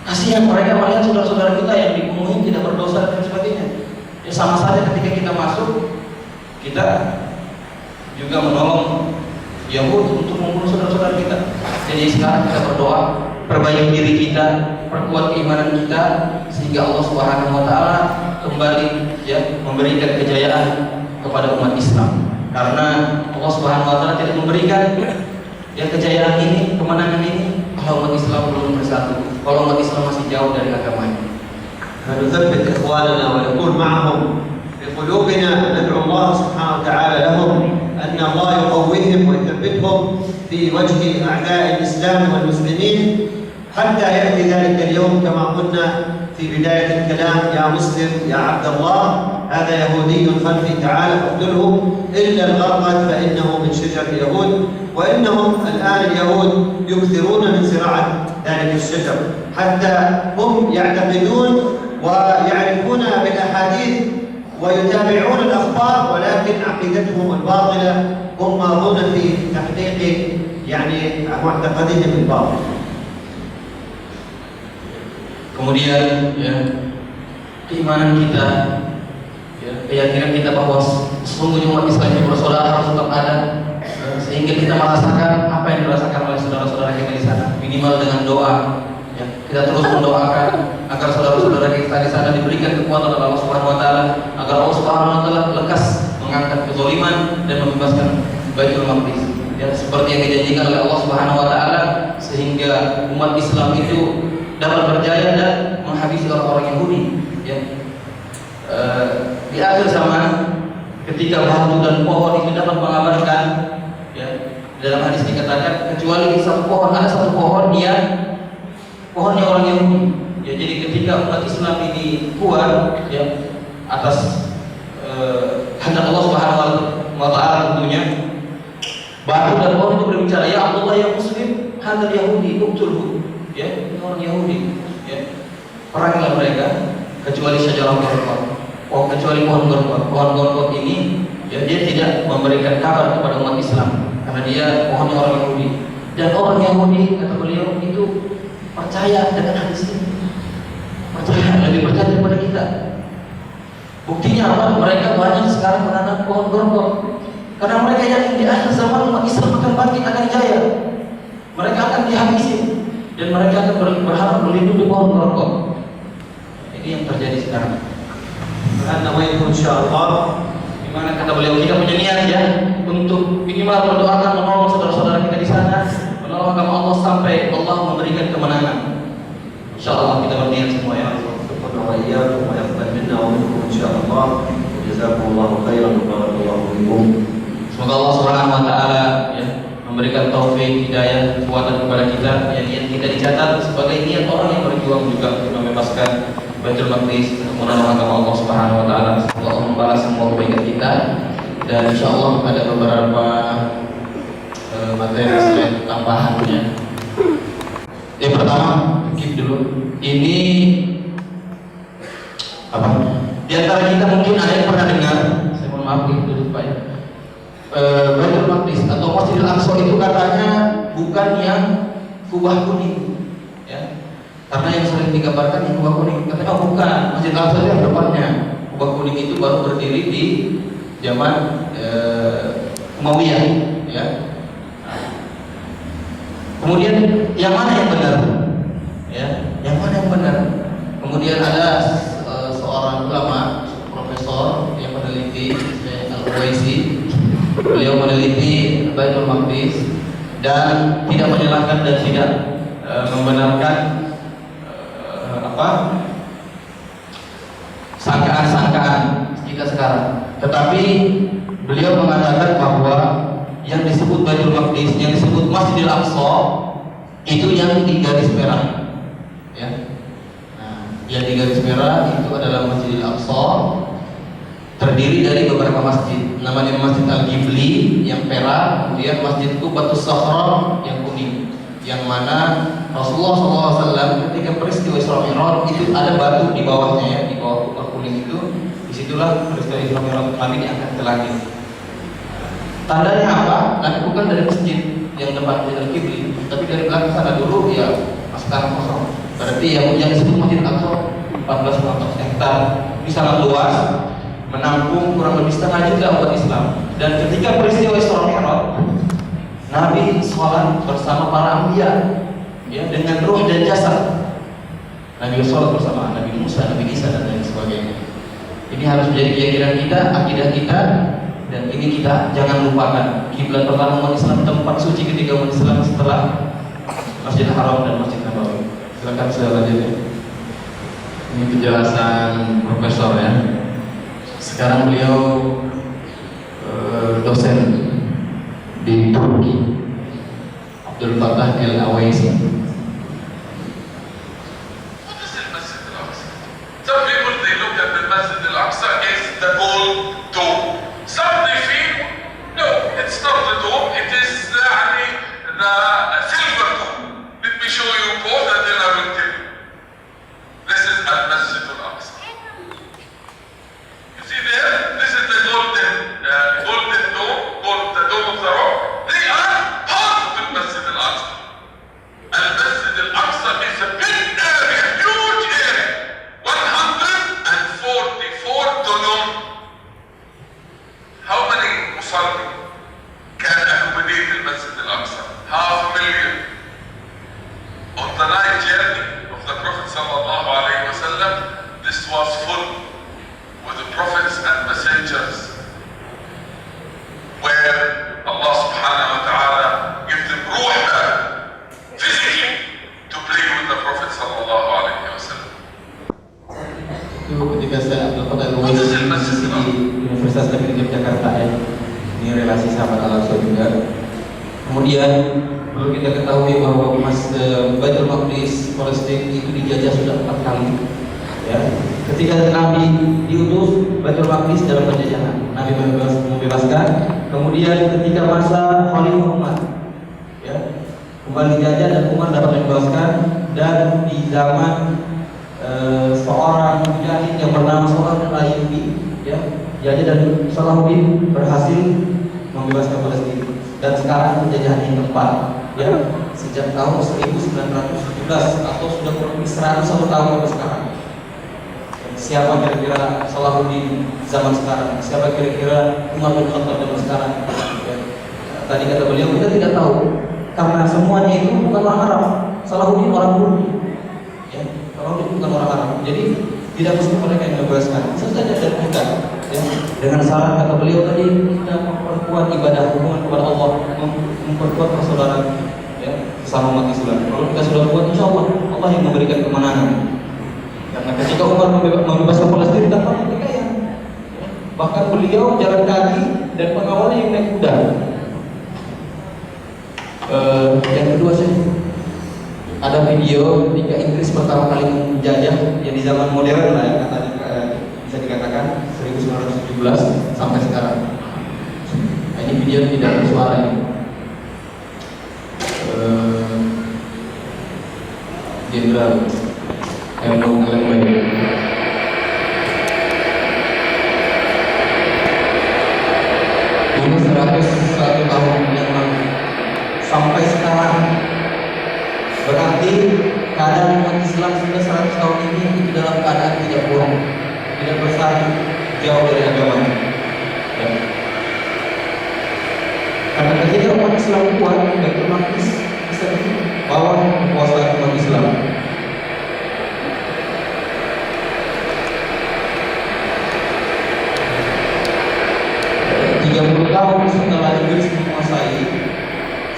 [SPEAKER 2] Kasihan mereka melihat saudara-saudara kita yang dibunuh tidak berdosa dan sebagainya. Ya, sama saja ketika kita masuk, kita juga menolong Yahudi untuk membunuh saudara-saudara kita. Jadi sekarang kita berdoa, perbaiki diri kita, perkuat keimanan kita, sehingga Allah Subhanahu wa taala kembali, ya, memberikan kejayaan kepada kepada umat Islam. Karena Allah Subhanahu wa taala tidak memberikan kejayaan ini, kemenangan ini kalau umat Islam belum bersatu, kalau umat Islam masih jauh dari agamanya.
[SPEAKER 3] فنثبت إخواننا ونكون معهم بقلوبنا، ندعو الله سبحانه وتعالى لهم أن الله يقويهم ويثبتهم في وجه أعداء الإسلام والمسلمين حتى يأتي ذلك اليوم كما قلنا في بداية الكلام: يا مسلم يا عبد الله هذا يهودي خلفي تعال فاقتله إلا الغرقد فإنه من شجر اليهود. وإنهم الآن اليهود يكثرون من زراعة ذلك الشجر حتى هم يعتقدون ويعرفون بالأحاديث ويتابعون الأخبار، ولكن عقيدتهم الباطلة هم ماضون في تحقيق معتقدهم الباطل.
[SPEAKER 2] Kemudian keimanan kita, keyakinan kita bahwa sesungguhnya umat Islam yang bersaudara harus tetap ada, sehingga kita merasakan apa yang dirasakan oleh saudara-saudara kita di sana, minimal dengan doa. Kita terus mendoakan agar saudara-saudara kita di sana diberikan kekuatan oleh Allah Subhanahu wa taala, agar Allah Subhanahu wa taala lekas mengangkat kezaliman dan membebaskan Baitul Maqdis. Seperti yang dijanjikan oleh Allah Subhanahu wa taala, sehingga umat Islam itu dapat berjaya dan menghabisi orang-orang Yahudi. Di akhir zaman, ketika batu dan pohon itu dapat mengabarkan, dalam hadis dikatakan kecuali satu pohon, ada satu pohon pohonnya orang Yahudi. Jadi ketika umat Islam ini kuat atas kehendak Allah Subhanahu wa taala, tentunya batu dan pohon itu berbicara, ya Abdullah ya Muslim, hadal Yahudi uqtulhu. Ini orang Yahudi. Perangilah mereka kecuali syajarah gorkot. Kecuali pohon gorkot. Pohon gorkot ini dia tidak memberikan kabar kepada umat Islam karena dia pohonnya orang Yahudi. Dan orang Yahudi, kata beliau, itu percaya dengan hadis ini. Lebih percaya daripada kita. Buktinya apa? Mereka banyak sekarang menanam pohon gorkot karena mereka yakin di akhir zaman umat Islam akan bangkit, akan jaya. Mereka akan dihabisi dan mereka akan berharap melindungi pohon gorkot. Ini yang terjadi sekarang.
[SPEAKER 3] Karena itu insyaallah,
[SPEAKER 2] dimana kata beliau kita punya niat untuk minimal mendoakan, menolong saudara-saudara kita di sana, menolong agama Allah sampai Allah memberikan kemenangan. Insyaallah kita berniat semua ya.
[SPEAKER 3] وإياكم ويقبل منا ومنكم إن شاء الله. جزاكم الله خيرا وبارك الله فيكم.
[SPEAKER 2] Semoga Allah Subhanahu wa taala memberikan taufik, hidayah, kekuatan kepada kita. Niat kita dicatat sebagai niat orang yang berjuang juga untuk membebaskan Baitul Maqdis, untuk menolong agama Allah Subhanahu wa taala. Semoga Allah membalas semua kebaikan kita. Dan insyaallah ada beberapa materi tambahannya. Yang pertama, keep dulu. Ini apa? Di antara kita mungkin ada yang pernah dengar, saya mohon maaf dulu Pak ya. Baitul Maqdis atau Masjidil Aqsa itu katanya bukan yang kubah kuning, karena yang sering digambarkan yang kubah kuning. Katanya bukan, Masjidil Aqsa yang depannya. Kubah kuning itu baru berdiri di zaman Umayyah, Kemudian yang mana yang benar? Yang mana yang benar? Kemudian ada seorang ulama, profesor yang meneliti Al-Uwaisi. Beliau meneliti Baitul Maqdis dan tidak menyalahkan dan tidak membenarkan sangkaan-sangkaan kita sekarang. Tetapi beliau mengatakan bahwa yang disebut Baitul Maqdis, yang disebut Masjidil Aqsa itu yang di garis merah. Yang di garis merah itu adalah Masjidil Aqsa, terdiri dari beberapa masjid. Namanya Masjid Al-Ghibli yang perak, kemudian Masjid Qubatus Sakhra yang kuning, yang mana Rasulullah SAW ketika peristiwa Isra Mi'raj itu ada batu di bawahnya, di bawah kubah kuning itu. Disitulah peristiwa Isra Mi'raj Nabi diangkat ke langit. Tandanya apa? Nabi bukan dari masjid yang depan Masjid Al-Ghibli, tapi dari belakang sana dulu sekarang kosong. Berarti yang disebut Masjid Aqsa 14 hektar, ini sangat luas, menampung kurang lebih setengah juta umat Islam. Dan ketika peristiwa Isra Mi'raj, Nabi sholat bersama para anbiya, dengan ruh dan jasad. Nabi sholat bersama Nabi Musa, Nabi Isa dan lain sebagainya. Ini harus menjadi keyakinan kita, akidah kita, Dan ini kita jangan lupakan, kiblat pertama umat Islam, tempat suci ketiga umat Islam setelah Masjidil Haram dan Masjid Nabawi. Silakan selanjutnya. Ini penjelasan profesor ya. Sekarang beliau dosen di Turki, Abdul Fattah El-Awaisi.
[SPEAKER 4] Some people they look at the Masjid al-Aqsa as the gold dome. Some they feel no, it's not the dome. It is the silver dome. Let me show you both, and then I will tell you. This is al-Masjid al-Aqsa. You see there? This is the golden dome, the dome of the rock. They are part of the Masjid al-Aqsa. Al-Masjid al-Aqsa is a big area, huge area. 144 dome. How many musalli can accommodate the Masjid al-Aqsa? 500,000. On the night journey of the Prophet sallallahu alaihi wasallam, this was full with the prophets and messengers, where Allah subhanahu wa ta'ala gives them ruh back, physically, to play with the Prophet sallallahu alaihi wasallam.
[SPEAKER 2] Itu ketika saya Abdul Fattah El-Awaisi di Universitas Negeri Yogyakarta ya. Ini relasi sahabat Al-Aqsa juga. Kemudian perlu kita ketahui bahwa Baitul Maqdis Palestina itu dijajah sudah 4 kali. Ya. Ketika Nabi diutus, Baitul Maqdis dalam penjajahan, Nabi membebaskan. Kemudian ketika masa Khalifah Umar, ya, kembali dijajah dan Umar dapat membebaskan. Dan di zaman seorang mujahid yang bernama Salahuddin Ayyubi, ya, dijajah dan Salahuddin berhasil membebaskan Palestina. Dan sekarang penjajahan yang keempat, ya, sejak tahun 1917 atau sudah kurang lebih 101 tahun sampai sekarang. Siapa kira-kira Salahuddin zaman sekarang? Siapa kira-kira Umar bin Khattab zaman sekarang? Ya. Tadi kata beliau, kita tidak tahu karena semuanya itu bukan orang Arab. Salahuddin orang Turki, ya. Salahuddin bukan orang Arab. Jadi tidak mesti mereka yang membebaskan. Saja dan mudah. Ya. Dengan syarat kata beliau tadi, kita memperkuat ibadah hubungan kepada Allah, memperkuat persaudaraan, ya, sesama umat Islam. Kalau kita sudah kuat, insya Allah Allah yang memberikan kemenangan. Karena ketika Umar membebaskan Palestina tanpa pertikaian, ya, bahkan beliau jalan kaki dan pengawalnya yang naik kuda. Yang kedua sih, ada video ketika Inggris pertama kali menjajah, ya di zaman modern lah ya, bisa dikatakan 1917 sampai sekarang. Nah, ini video tidak bersuara ini. Jenderal yang mengklaim ini 101 tahun yang lalu sampai sekarang, berarti keadaan umat Islam sudah 100 tahun ini itu dalam keadaan tidak buruk, tidak bersaing, jauh dari agamanya. Ya. Karena ketika umat Islam kuat, Baitul Maqdis bisa dibawa kekuasaan umat Islam. Tahun setelah Inggris menguasai,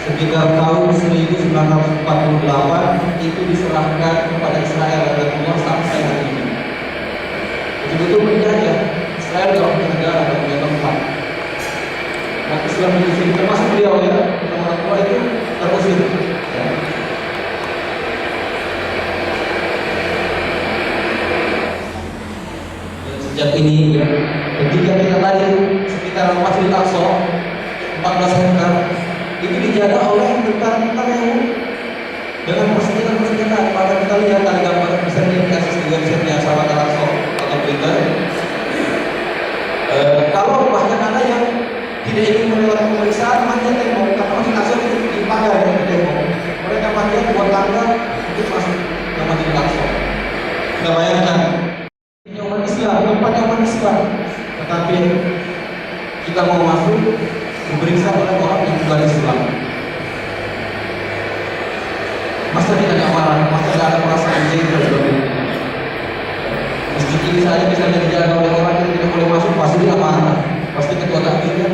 [SPEAKER 2] sekitar tahun 1948 itu diserahkan kepada Israel oleh Allah sampai hari ini. Betul-betul menjajah. Israel tidak punya negara, tidak punya tempat. Nah, Islam di sini termasuk beliau ya, orang tua itu terusir. Ya. Dan sejak ini, ya, ketika kita tadi sekitar Masjid Al-Aqsa 14 hektar itu dijaga oleh tentara-tentara yang dengan persenjataan. Pada kita lihat ada gambar, bisa dikasih di websitenya sahabat Al-Aqsa atau Twitter. Kalau bahkan ada yang tidak ingin melewati pemeriksaan, manjat tembok, karena Masjid Al-Aqsa itu dipagar dengan tembok. Mereka manjat buat tangga untuk masuk ke Masjid Al-Aqsa. Kita bayangkan ini umat Islam, tempatnya umat Islam, tetapi kita mau masuk diperiksa oleh orang yang bukan Islam. Masa kita nggak marah, masa nggak ada perasaan jengkel seperti itu. Masjid ini saja bisa dijaga oleh orang yang tidak boleh masuk, pasti dia marah. Pasti ketua takbirnya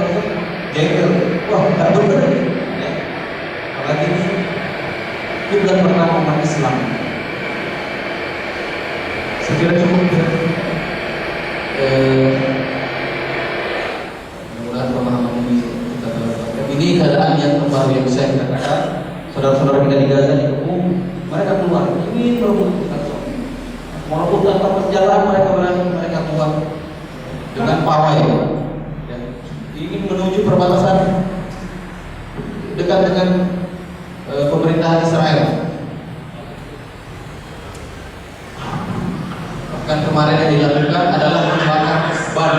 [SPEAKER 5] wah nggak benar ya. Apalagi ini kiblat pertama umat Islam. Sekiranya cukup ya. Mudah-mudahan pemahaman ini kita dapatkan. Ini keadaan yang terbaru yang saya katakan. Saudara-saudara kita di Gaza dikepung, mereka keluar ingin berebut kita. Walaupun tanpa perjalanan mereka keluar dengan pawai ya. Ingin menuju perbatasan dekat dengan pemerintahan Israel. Bahkan kemarin yang dilakukan adalah membakar ban.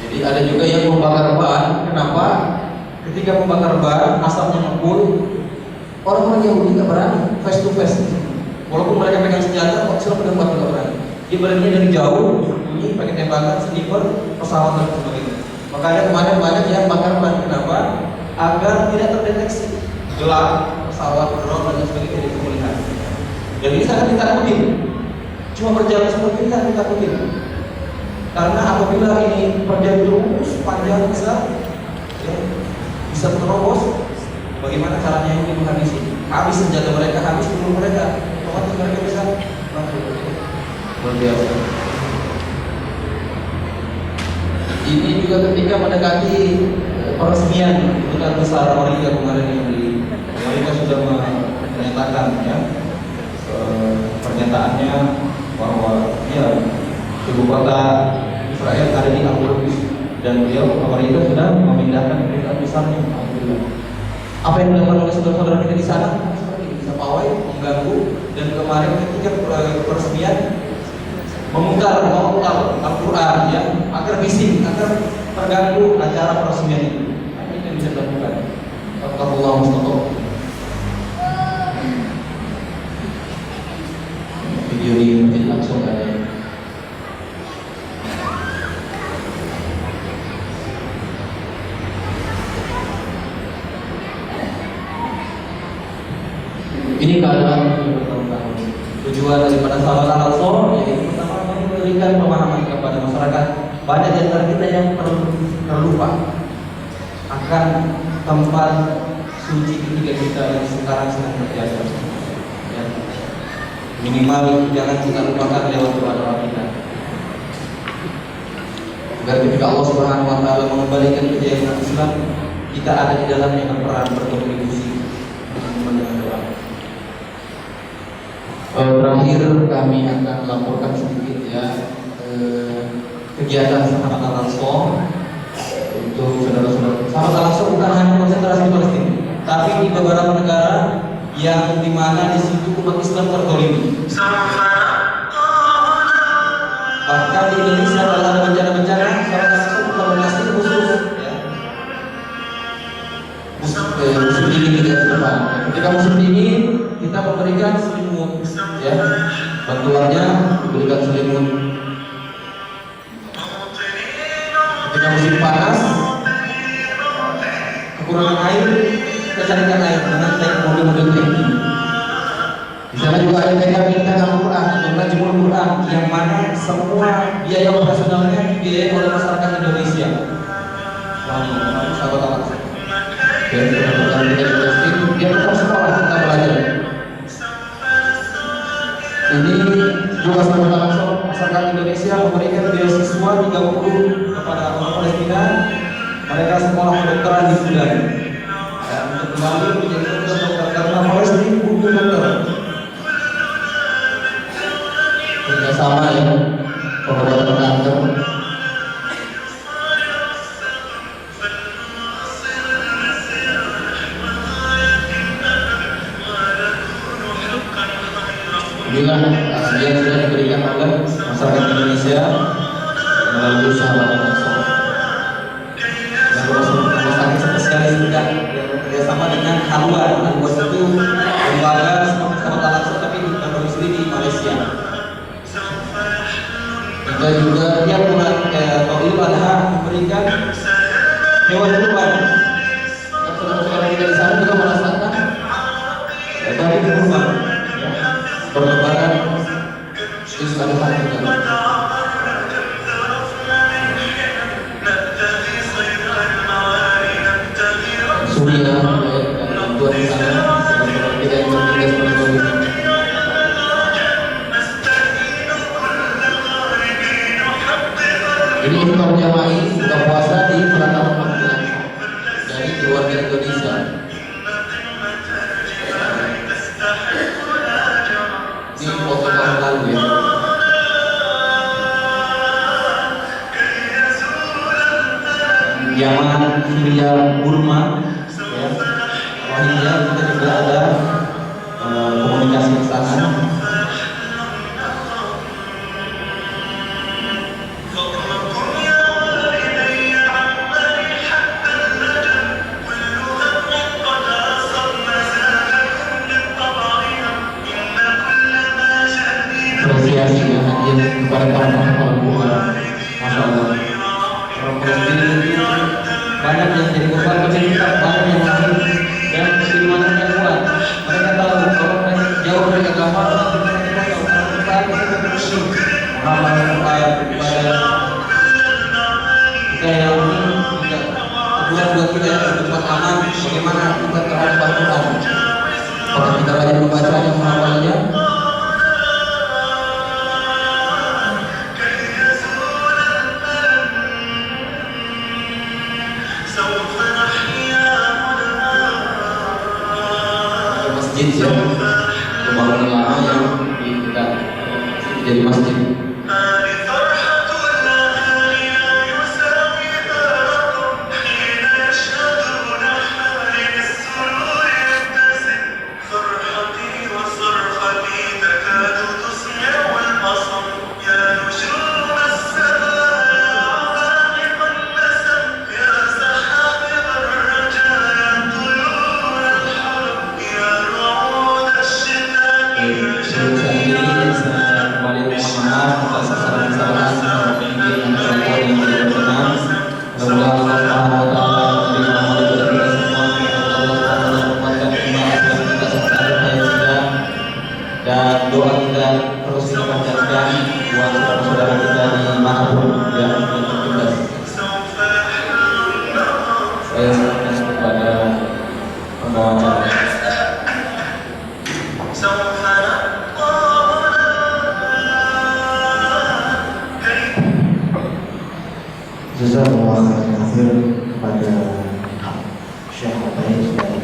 [SPEAKER 5] Jadi ada juga yang membakar ban. Kenapa? Ketika membakar ban, asapnya ngepul. Orang-orang Yahudi nggak berani face to face. Walaupun mereka pegang senjata, kok Islam pedang nggak berani. Dia beraninya dari jauh, bunyi pakai tembakan, sniper, pesawat dan sebagainya. Makanya kemarin banyak yang bakar ban. Kenapa? Agar tidak terdeteksi gelap pesawat, drone dan sebagainya tidak terlihat. Jadi sangat ditakutin. Cuma berjalan seperti ini sangat ditakutin. Karena apabila ini berjalan terus panjang bisa terobos. Bagaimana caranya ini menghabisi? Habis senjata mereka, habis peluru mereka, otomatis mereka bisa luar biasa. Ini juga ketika mendekati peresmian kedutaan besar Amerika kemarin yang di Amerika sudah menyatakan ya pernyataannya bahwa ya ibu kota Israel ada di Al-Quds dan Amerika sudah memindahkan kedutaan besarnya. Alhamdulillah. Apa yang dilakukan oleh saudara-saudara kita di sana seperti ini, bisa pawai, mengganggu, dan kemarin ketika peresmian memungkar Al-Quran ya, agar bising, agar terganggu acara peresmian itu. Ini yang bisa dilakukan. Allah Mustafa. Video di langsung ada. Ini keadaan yang bertahun-tahun. Tujuan daripada sahabat Al-Ansor yaitu pertama memberikan pemahaman kepada masyarakat. Banyak di antara kita yang terlupa akan tempat suci ketiga kita yang sekarang sedang terjaga. Ya. Minimal jangan kita lupakan lewat doa-doa kita. Agar ketika Allah Subhanahu Wa Taala mengembalikan kejayaan Islam, kita ada di dalamnya berperan berkontribusi dengan doa. Terakhir kami akan laporkan sedikit ya kegiatan sahabat Al-Ansor untuk saudara-saudara. Sahabat Al-Ansor bukan hanya konsentrasi di Palestina, tapi di beberapa negara yang dimana di situ umat Islam tertolimi. Bahkan di Indonesia kalau ada bencana-bencana, sahabat Al-Ansor bukan Palestina khusus ya. Musim dingin di depan. Ketika musim dingin kita memberikan selimut ya, bantuannya diberikan selimut. Ketika musim panas kekurangan air, kita carikan air dengan naik mobil-mobil tinggi. Di sana juga ada mereka minta Al-Quran atau menajmul Quran yang mana semua biaya operasionalnya dibiayai oleh masyarakat Indonesia. Sahabat Al-Ansor. Dan kita di Palestina, dia tetap sekolah, tetap belajar. Ini juga sahabat Al-Ansor masyarakat Indonesia memberikan beasiswa 30 kepada orang Palestina. Mereka sekolah kedokteran di Sudan. Untuk kembali menjadi dokter karena Palestina butuh dokter. Kerjasama ya, pengobatan kanker. Inilah yang sudah diberikan oleh masyarakat Indonesia melalui sahabat Al-Ansor. Dan rumah sakit spesialis juga yang bekerjasama dengan Haluan. Haluan itu lembaga seperti sahabat Al-Ansor tapi berdomisili di Malaysia. Kita juga tiap bulan Idul Adha memberikan hewan kurban. Saudara-saudara kita di sana juga merasakan hari kurban, berlebaran itu ada satu kali. Surya Tuhan di sana kita yang bertugas melalui. Ini iftar jamaah buka puasa di Perantauan Papua dari keluarga Indonesia. Ini foto tahun lalu ya. Yaman, Syria, Burma, ya. Rohingya kita juga ada komunikasi ke sana. Apresiasi dan hadiah kepada kawan-kawan Papua. Masya Allah. Orang Palestina itu banyak yang jadi korban, tapi tetap banyak yang lain yang keimanan yang kuat. Mereka tahu kalau mereka jauh dari agama, mereka tahu kalau kita bisa bersih mengamalkan Al-Quran kepada kita yang tidak kedua kita yang berbuat aman. Bagaimana kita terhadap Al-Quran? Apakah kita rajin membacanya, menghafalnya? Masjid ya, pembangunan lama yang kita jadi masjid. Dan doa kita terus kita panjatkan buat saudara-saudara kita dimanapun yang bertugas. Saya serahkan kepada pembawa acara.
[SPEAKER 3] Jazakallah khairan kepada Syekh Mubarak dan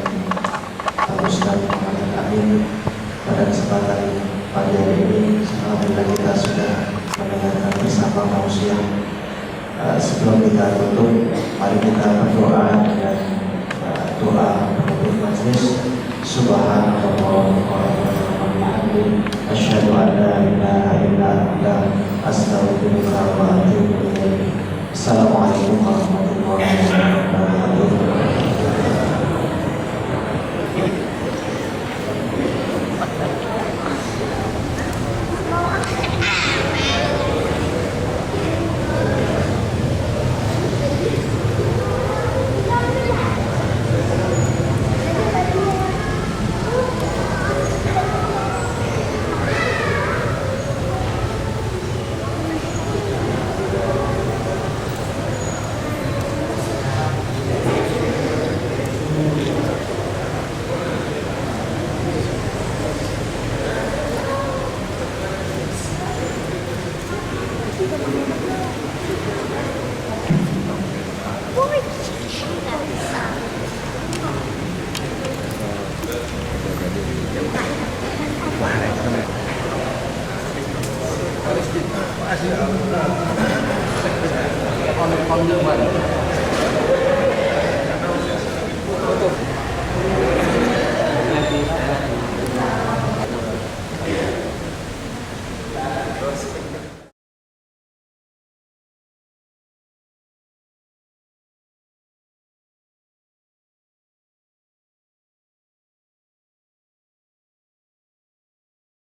[SPEAKER 3] Pak Ustaz Muhammad Amin pada kesempatan pagi hari ini. Alhamdulillah kita sudah mendengarkan bersama manusia. Sebelum kita tutup, mari kita berdoa dengan doa penutup majelis. Subhanallah wa bihamdihi, asyhadu an la ilaha illa anta, astaghfiruka wa atubu ilaik. Assalamualaikum warahmatullahi wabarakatuh.
[SPEAKER 5] On the